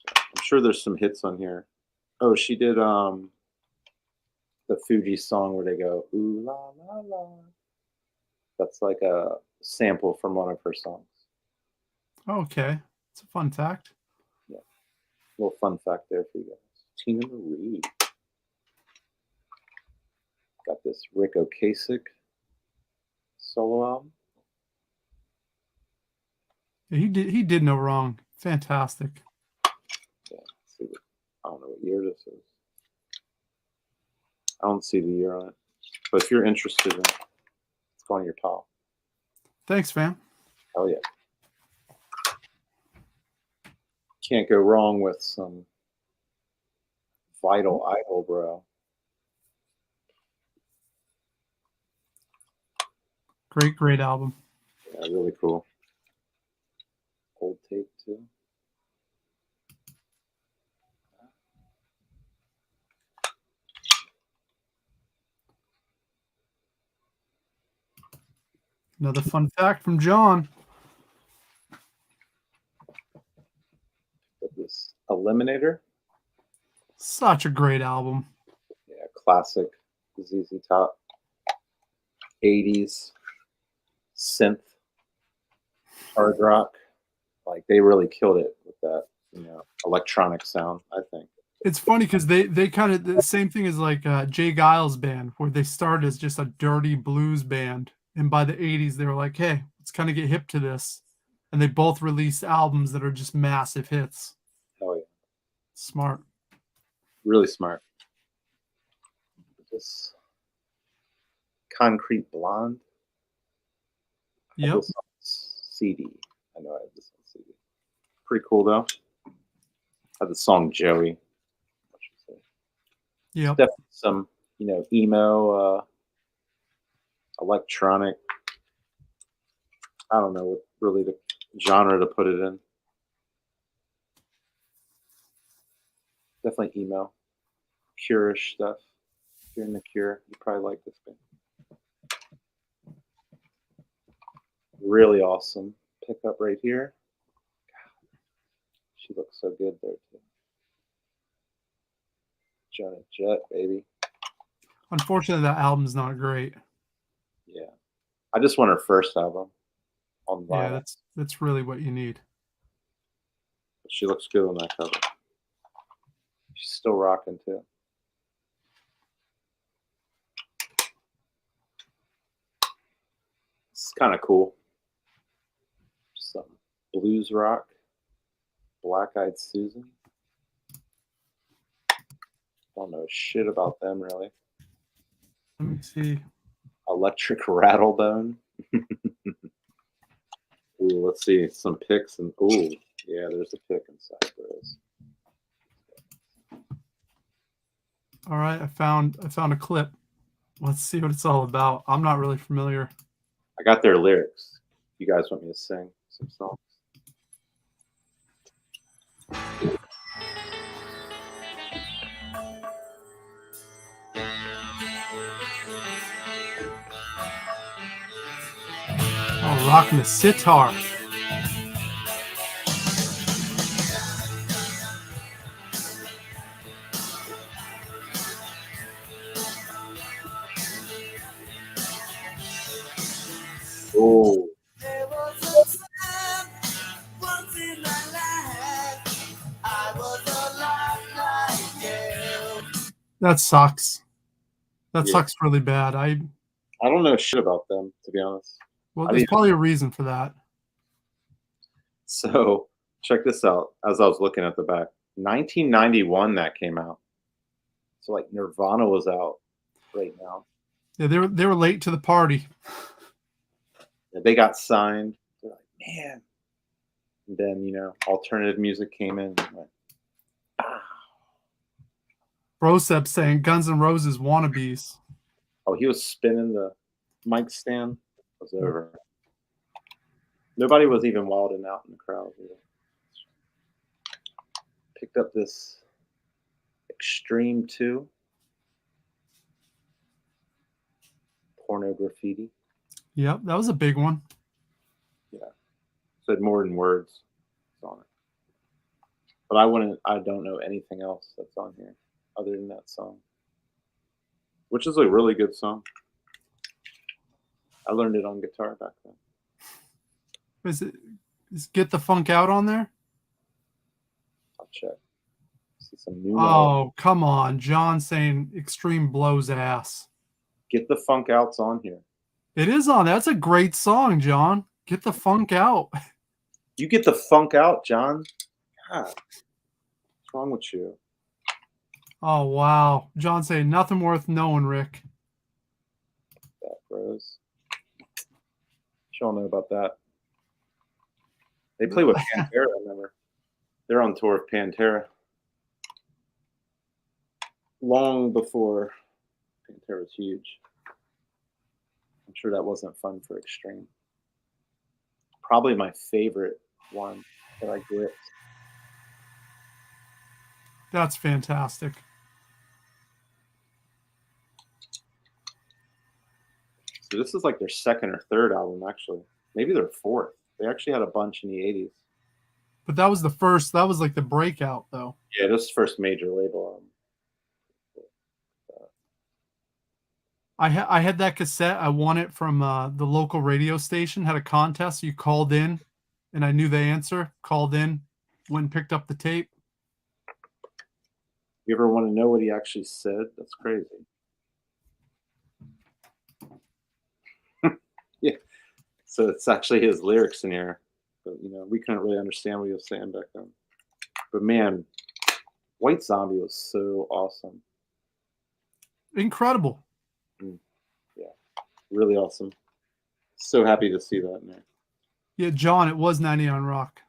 I'm sure there's some hits on here. Oh, she did the Fuji song where they go, ooh la la la. That's like a sample from one of her songs. Okay. It's a fun fact. Yeah. A little fun fact there for you guys. Tina Marie. Got this Rick Ocasek solo album. Yeah, he did no wrong. Fantastic. Yeah, I don't know what year this is. I don't see the year on it. But if you're interested in it, it's going to your pile. Thanks, fam. Hell yeah. Can't go wrong with some Vital Idol, bro. Great album. Yeah, really cool. Old tape too. Another fun fact from John. This Eliminator. Such a great album. Yeah, classic ZZ Top. 80s synth hard rock. Like they really killed it with that, electronic sound, I think. It's funny because they kind of the same thing as like Jay Giles' band, where they started as just a dirty blues band, and by the '80s they were like, "Hey, let's kind of get hip to this," and they both released albums that are just massive hits. Oh yeah, Smart. really smart. This Concrete Blonde. I have Yep. this on CD. I know I have this on CD. Pretty cool though. I have the song Joey. Yep. Definitely some, emo, electronic. I don't know what really the genre to put it in. Definitely emo, Cure-ish stuff. If you're in the Cure, you probably like this band. Really awesome pickup right here. God, she looks so good there too. Janet Jet, baby. Unfortunately, that album's not great. Yeah, I just want her first album on vinyl. Yeah, that's really what you need. But she looks good on that cover. She's still rocking too. It's kind of cool. Some blues rock. Black Eyed Susan. Don't know shit about them really. Let me see. Electric Rattlebone. Ooh, let's see some pics and ooh, yeah, there's a pic inside those. All right, I found a clip. Let's see what it's all about. I'm not really familiar. I got their lyrics. You guys want me to sing some songs? Oh, rocking the sitar. Oh, There was a time once in my life I was a lot like you. That sucks. That yeah. sucks really bad. I don't know shit about them, to be honest. Well, I there's mean- probably a reason for that. So check this out. As I was looking at the back, 1991 that came out. So like Nirvana was out right now. Yeah, they were late to the party. They got signed. They're like, man. And then, alternative music came in and went, ah. Brosep saying Guns N' Roses wannabes. Oh, he was spinning the mic stand. It was over. Nobody was even wilding out in the crowd. Picked up this Extreme 2. Porno graffiti. Yep, that was a big one. Yeah. Said more than words on it. But I don't know anything else that's on here other than that song. Which is a really good song. I learned it on guitar back then. Is Get the Funk Out on there? I'll check. See some new Oh, come on. John saying Extreme blows ass. Get the Funk Out's on here. It is on. That's a great song, John. Get the funk out. You get the funk out, John. God, what's wrong with you? Oh, wow. John saying nothing worth knowing, Rick. That bros. You all know about that. They play with Pantera, I remember. They're on tour with Pantera. Long before Pantera was huge. I'm sure that wasn't fun for Extreme. Probably my favorite one that I gripped. That's fantastic. So this is like their second or third album, actually. Maybe their fourth. They actually had a bunch in the 80s. But that was the first. That was like the breakout, though. Yeah, this is first major label album. I had that cassette. I won it from the local radio station. Had a contest. You called in, and I knew the answer. Called in, went and picked up the tape. You ever want to know what he actually said? That's crazy. Yeah. So it's actually his lyrics in here. But, we couldn't really understand what he was saying back then. But man, White Zombie was so awesome. Incredible. Yeah, really awesome. So happy to see that in there. Yeah, John, it was 90 on Rock.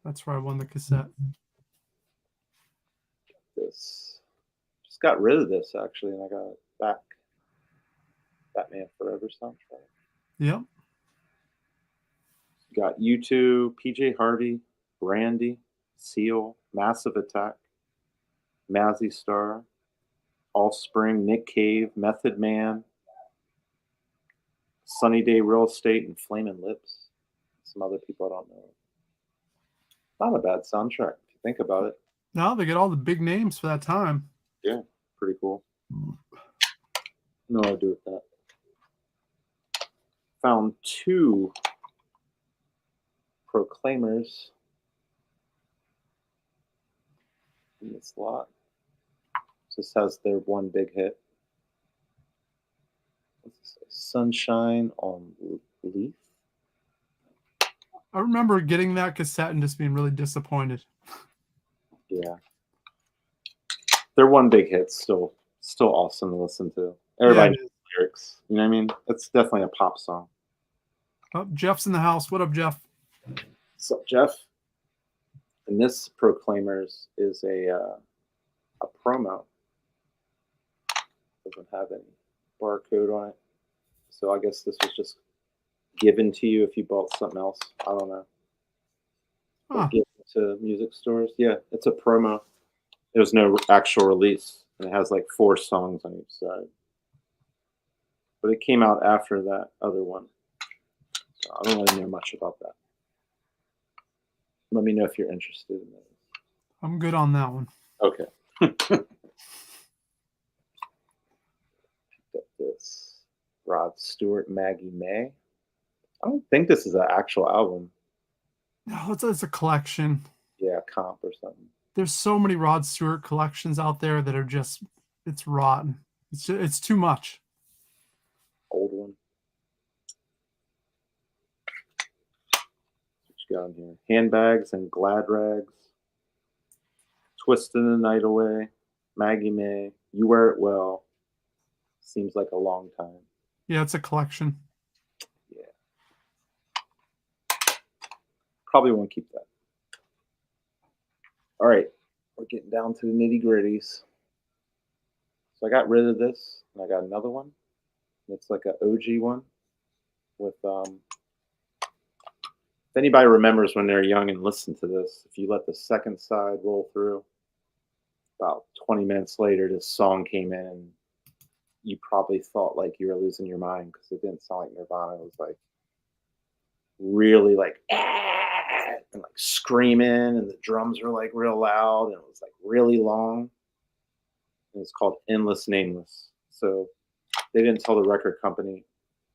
That's where I won the cassette. This just got rid of this actually, and I got it back. Batman Forever soundtrack. Yep. Got U2, PJ Harvey, Brandy, Seal, Massive Attack, Mazzy Star, Offspring, Nick Cave, Method Man, Sunny Day Real Estate, and Flamin' Lips. Some other people I don't know. Not a bad soundtrack if you think about it. No, they get all the big names for that time. Yeah, pretty cool. No, I'll do with that. Found 2 Proclaimers in this lot. This has their one big hit. What's this say? Sunshine on Leaf. I remember getting that cassette and just being really disappointed. Yeah. Their one big hit's still awesome to listen to. Everybody knows the lyrics. You know what I mean? It's definitely a pop song. Oh, Jeff's in the house. What up, Jeff? What's up, Jeff? And this Proclaimers is a promo. Doesn't have any barcode on it. So I guess this was just given to you if you bought something else. I don't know. Given to music stores. Yeah, it's a promo. There's no actual release. And it has like 4 songs on each side. But it came out after that other one. So I don't really know much about that. Let me know if you're interested in it. I'm good on that one. Okay. Picked up this Rod Stewart, Maggie May. I don't think this is an actual album. No, it's a collection. Yeah, comp or something. There's so many Rod Stewart collections out there that are just, it's rotten. It's too much. Old one. What you got in here? Handbags and Glad Rags. Twisting the Night Away. Maggie May. You Wear It Well. Seems like a long time. Yeah, it's a collection. Yeah. Probably won't keep that. All right. We're getting down to the nitty gritties. So I got rid of this and I got another one. It's like an OG one with if anybody remembers when they're young and listened to this, if you let the second side roll through, about 20 minutes later this song came in and you probably thought like you were losing your mind because it didn't sound like Nirvana. It was like really like and like screaming, and the drums were like real loud, and it was like really long. And it's called Endless Nameless. So they didn't tell the record company,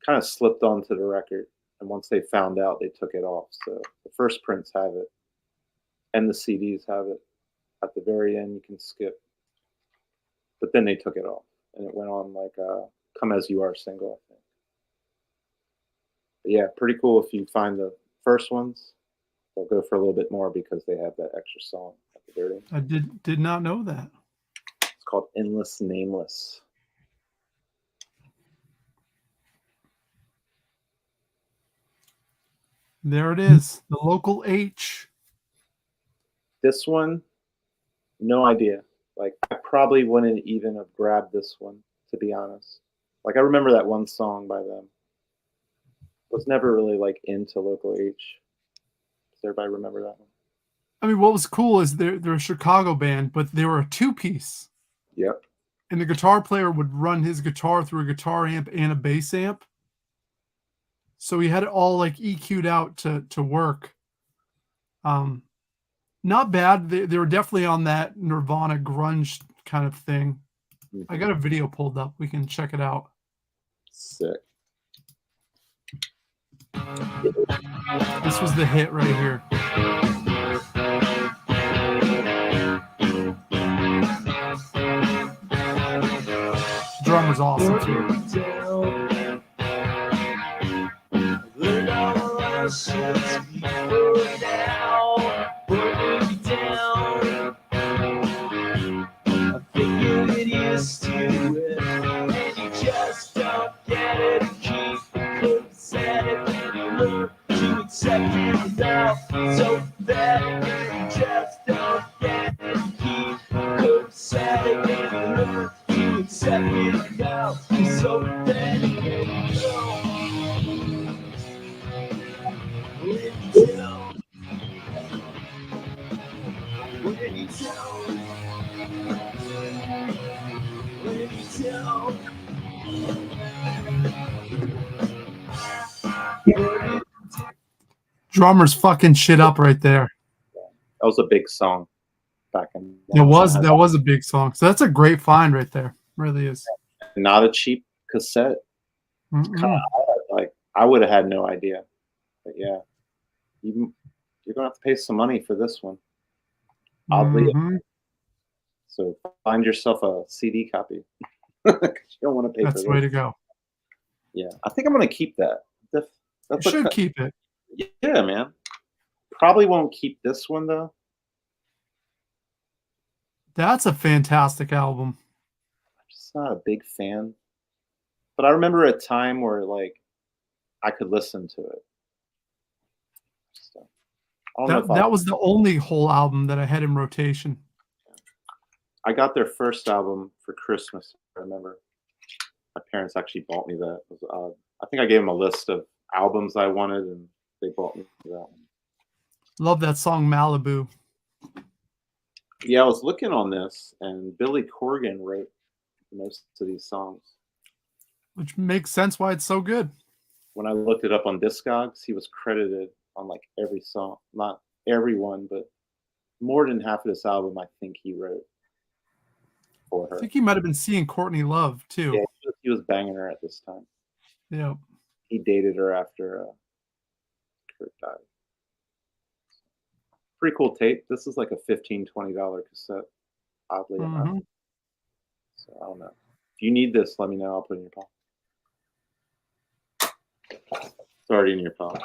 kind of slipped onto the record, and once they found out, they took it off. So the first prints have it, and the CDs have it. At the very end, you can skip. But then they took it off, and it went on like a Come As You Are single, I think. But yeah, pretty cool if you find the first ones. They'll go for a little bit more because they have that extra song at the very end. I did not know that. It's called Endless Nameless. There it is. The Local H. This one, no idea. Like, I probably wouldn't even have grabbed this one, to be honest. Like, I remember that one song by them. Was never really, like, into Local H. Does everybody remember that one? I mean, what was cool is they're a Chicago band, but they were a 2-piece. Yep. And the guitar player would run his guitar through a guitar amp and a bass amp. So he had it all like EQ'd out to work. Not bad. They were definitely on that Nirvana grunge kind of thing. Mm-hmm. I got a video pulled up. We can check it out. Sick. This was the hit right here. drummer's awesome too. Learned all the lessons before now. Put me down. I think you get used to it, and you just don't get it. Keep upset when you learn to accept it without so bad. You just don't get it. Keep upset when you learn to accept it without so bad. When you tell. Drummer's fucking shit up right there. That was a big song back in. That was a big song. So that's a great find right there. Really is. Not a cheap cassette. Like I would have had no idea. But yeah, you're gonna have to pay some money for this one. Oddly, so find yourself a CD copy. You don't want to pay. That's for the way this. to go. Yeah, I think I'm gonna keep that. You should keep it. Yeah, man. Probably won't keep this one though. That's a fantastic album. I'm just not a big fan. But I remember a time where like I could listen to it. So, I don't know if That was the only whole album that I had in rotation. I got their first album for Christmas. I remember my parents actually bought me that. It was, I think I gave them a list of albums I wanted, and they bought me that one. Love that song Malibu. Yeah, I was looking on this, and Billy Corgan wrote most of these songs. Which makes sense why it's so good. When I looked it up on Discogs, he was credited on like every song. Not everyone, but more than half of this album, I think he wrote for her. I think he might have been seeing Courtney Love too. Yeah, he was banging her at this time. Yeah. He dated her after Kurt died. Pretty cool tape. This is like a $15, $20 cassette, oddly enough. So I don't know. If you need this, let me know. I'll put it in your palm. It's already in your palm.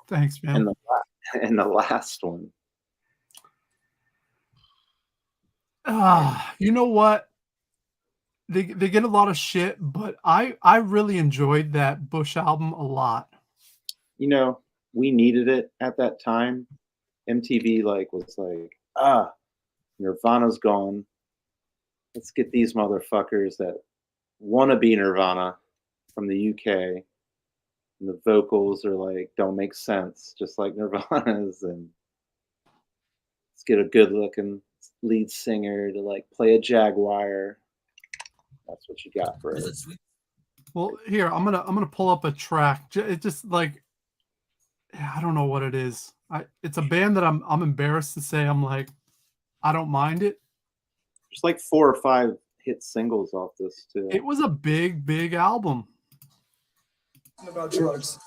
Thanks, man. And the last one. You know what? They get a lot of shit, but I really enjoyed that Bush album a lot. You know, we needed it at that time. MTV was like, Nirvana's gone. Let's get these motherfuckers that want to be Nirvana from the UK. And the vocals are like, don't make sense, just like Nirvana's. And let's get a good looking lead singer to like play a Jaguar. That's what you got for it. Well, here, I'm gonna pull up a track. It just like, I don't know what it is. It's a band that I'm embarrassed to say I'm like, I don't mind it. There's like 4 or 5 hit singles off this too. It was a big album. About drugs.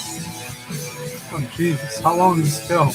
Oh Jesus! How long does this go?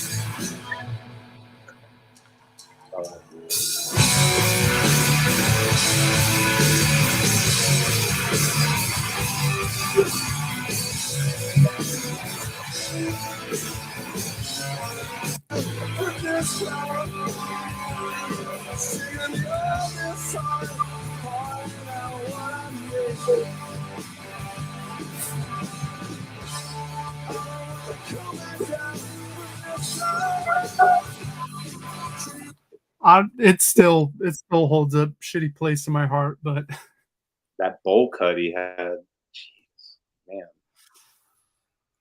It still holds a shitty place in my heart, but That bowl cut he had, jeez, man,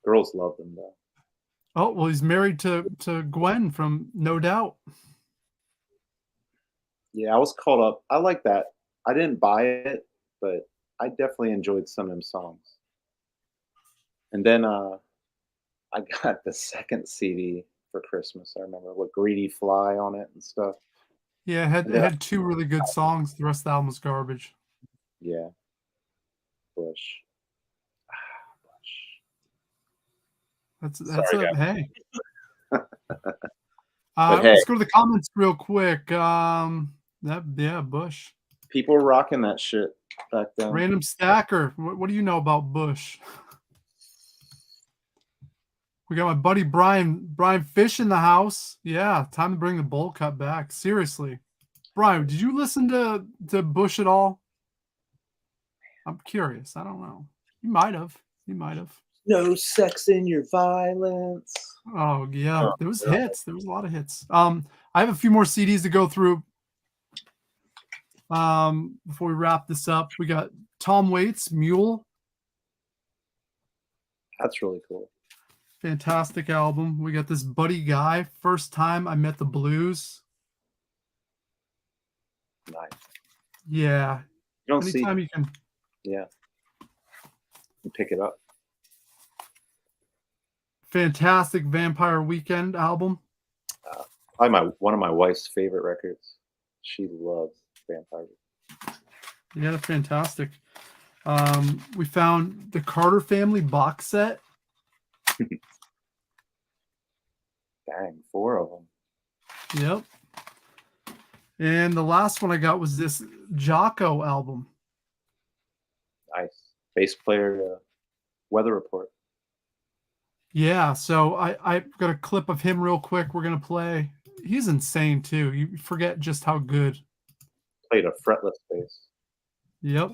girls loved him though. oh well, he's married to Gwen from No Doubt. Yeah, I was caught up. I like that. I didn't buy it, but I definitely enjoyed some of them songs. And then I got the second CD for Christmas. I remember with Greedy Fly on it and stuff. Yeah, And it then, had two really good songs. The rest of the album was garbage. yeah, Bush. That's Sorry, a guys. hey. But hey, Let's go to the comments real quick. Bush. people were rocking that shit back then. Random Stacker. What do you know about Bush? We got my buddy Brian Fish in the house. Yeah, time to bring the bowl cut back. Seriously. Brian, did you listen to Bush at all? I'm curious. I don't know. You might have. No sex in your violence. Oh yeah, Oh, there was yeah. hits. There was a lot of hits. I have a few more CDs to go through. Before we wrap this up, we got Tom Waits' Mule. That's really cool. Fantastic album. We got this Buddy Guy, First Time I Met the Blues. Nice. Yeah. You don't Anytime see. you can. Yeah. You pick it up. Fantastic Vampire Weekend album. Probably one of my wife's favorite records. She loves Vampire. Yeah, fantastic. We found the Carter Family box set. Dang, 4 of them. Yep. And the last one I got was this Jocko album. Nice. Bass player, Weather Report. Yeah, so I've got a clip of him real quick. We're gonna play. He's insane too. You forget just how good. Played a fretless bass. Yep.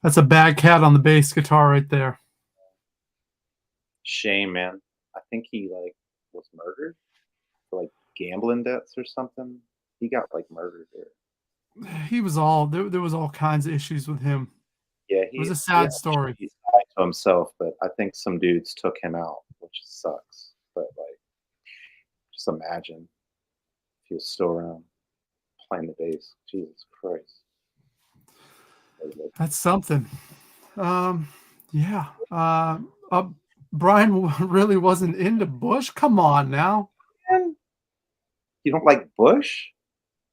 That's a bad cat on the bass guitar right there. Shame, man. I think he was murdered for gambling debts or something. He got murdered there. He was all there was all kinds of issues with him. Yeah, It was a sad story. He's died to himself, but I think some dudes took him out, which sucks. But just imagine if he was still around playing the bass. Jesus Christ. That's something. Yeah. Brian really wasn't into Bush. Come on now. You don't like Bush?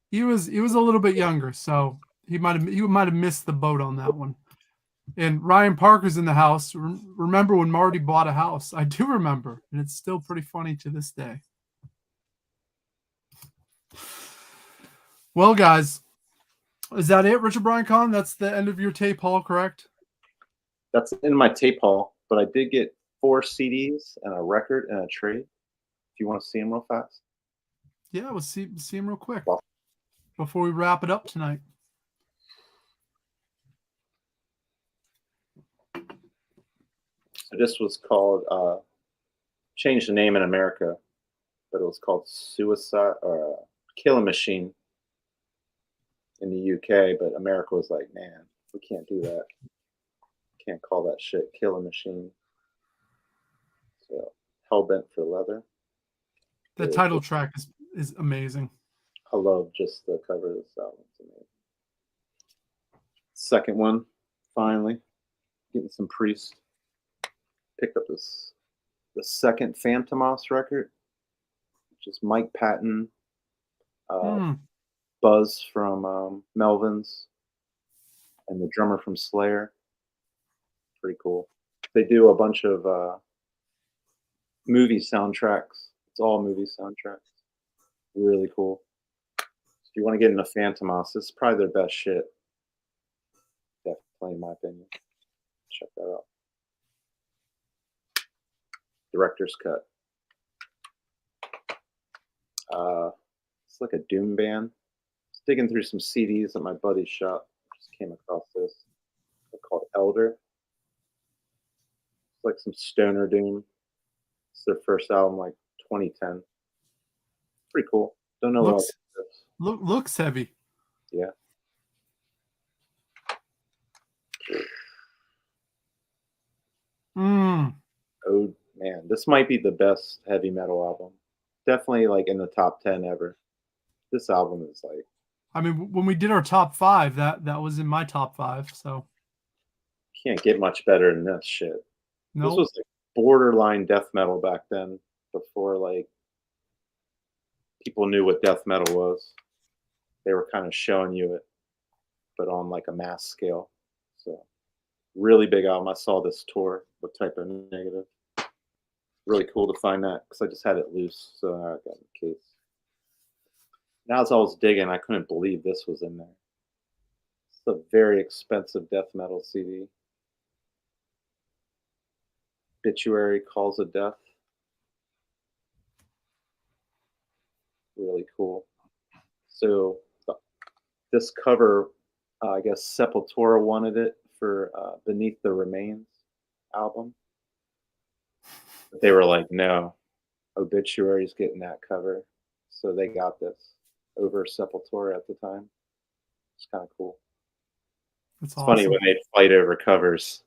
He was a little bit younger, so he might have missed the boat on that one. And Ryan Parker's in the house. Remember when Marty bought a house? I do remember, and it's still pretty funny to this day. Well, guys, is that it, Richard Brian Kahn? That's the end of your tape haul, correct? That's in my tape haul, but I did get 4 CDs and a record and a trade. If you want to see them real fast. Yeah, we'll see him real quick Well, before we wrap it up tonight. so this was called, changed the name in America, but it was called Suicide or Killing Machine in the UK. But America was like, man, we can't do that. Can't call that shit Killing Machine. So Hellbent for Leather. The title track is amazing. I love just the cover of this album. It's amazing. Second one, finally, getting some Priest. Picked up the second Phantomos record, which is Mike Patton, Buzz from Melvins, and the drummer from Slayer. Pretty cool. They do a bunch of movie soundtracks. It's all movie soundtracks. Really cool. If you want to get into Phantomos, this is probably their best shit. Definitely, in my opinion. Check that out. Director's cut. It's like a doom band. I was digging through some CDs at my buddy's shop. Just came across this. They're called Elder. It's like some stoner doom. It's their first album, like 2010. Pretty cool. Don't know Looks what looks heavy. Yeah. Oh man, this might be the best heavy metal album. Definitely like in the top 10 ever. This album is like, I mean, when we did our top 5, that was in my top 5. So can't get much better than this shit. no, This was like borderline death metal back then, before like people knew what death metal was. They were kind of showing you it, but on like a mass scale. So really big album. I saw this tour with Type of Negative. Really cool to find that because I just had it loose, so I got it in the case. Now as I was digging, I couldn't believe this was in there. It's a very expensive death metal CD. Obituary, Calls of Death. Really cool. So this cover, I guess Sepultura wanted it for Beneath the Remains album. But they were like, no, Obituary's getting that cover. So they got this over Sepultura at the time. It's kind of cool. it's Funny awesome. when they'd fight over covers.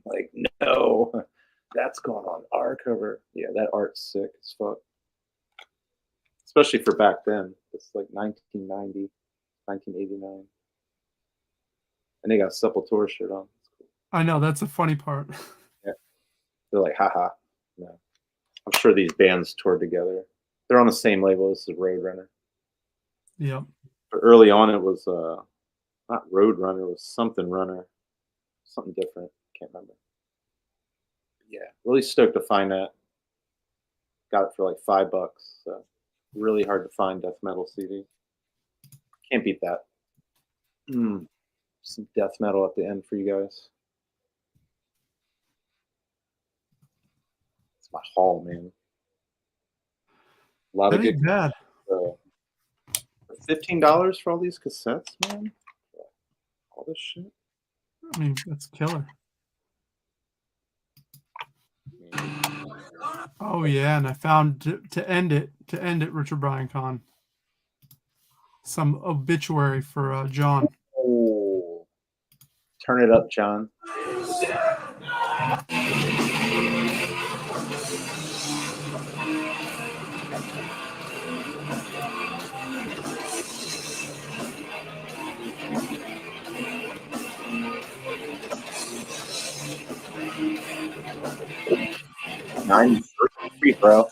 Like, no, that's going on our cover. Yeah, that art's sick as fuck. Especially for back then. It's like 1990, 1989. And they got Sepultura shirt on. It's cool. I know, that's the funny part. Yeah. They're like, haha. No. I'm sure these bands toured together. They're on the same label as the Roadrunner. Yeah. But early on, it was not Roadrunner, it was something Runner. Something different. Can't remember. Yeah, really stoked to find that. Got it for like $5. So really hard to find death metal CD. Can't beat that. Some death metal at the end for you guys. It's my haul, man. A lot That of good. ain't bad. $15 for all these cassettes, man. All this shit. I mean, that's killer. Oh yeah, and I found to end it, Richard Brian Kahn. Some obituary for John. Oh, turn it up, John. $9.33, bro.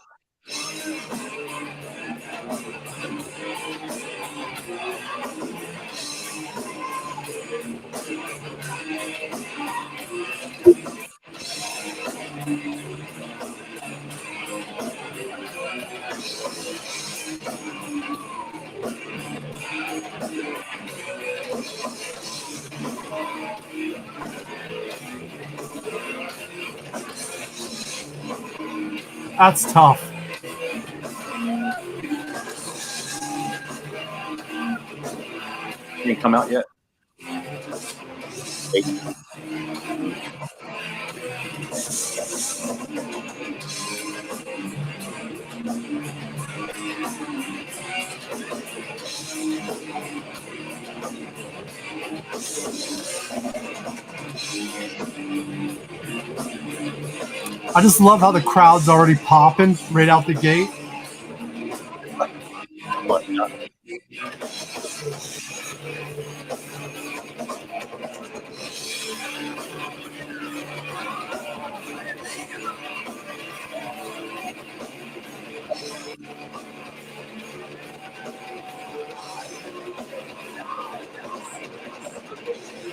That's tough. Didn't come out yet. I just love how the crowd's already popping right out the gate.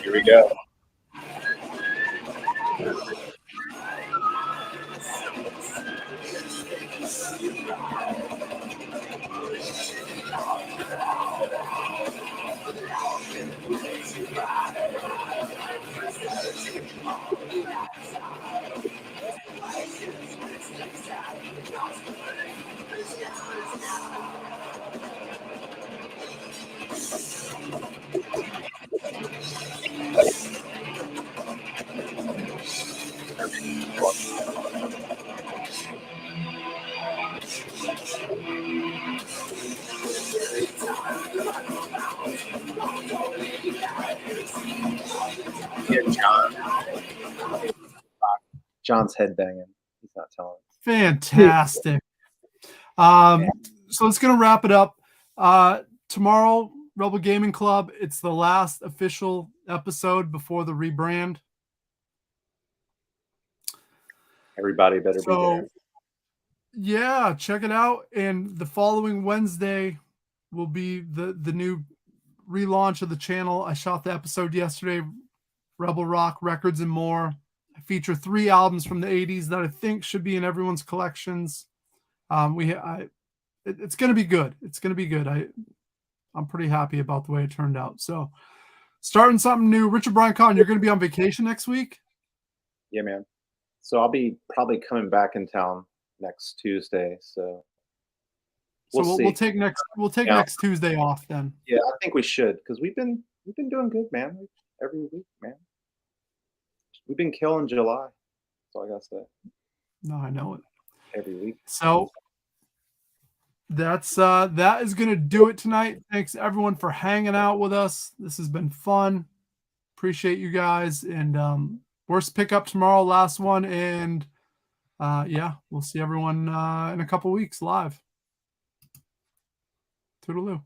Here we go. Yeah, John's headbanging. He's not telling us. Fantastic. So it's going to wrap it up. Tomorrow, Rebel Gaming Club, it's the last official episode before the rebrand. Everybody better be there. Yeah, check it out. And the following Wednesday will be the new relaunch of the channel. I shot the episode yesterday, Rebel Rock Records and More. I feature 3 albums from the 80s that I think should be in everyone's collections. It's going to be good. It's going to be good. I'm pretty happy about the way it turned out. So starting something new. Richard Brian Kahn, you're going to be on vacation next week? Yeah, man. So I'll be probably coming back in town next Tuesday. So we'll take next Tuesday off then. Yeah, I think we should, because we've been doing good, man. Every week, man. We've been killing July. That's all I gotta say. No, I know it. Every week. So that is gonna do it tonight. Thanks everyone for hanging out with us. This has been fun. Appreciate you guys. And worst pickup tomorrow, last one. And yeah, we'll see everyone in a couple weeks live. Toodaloo.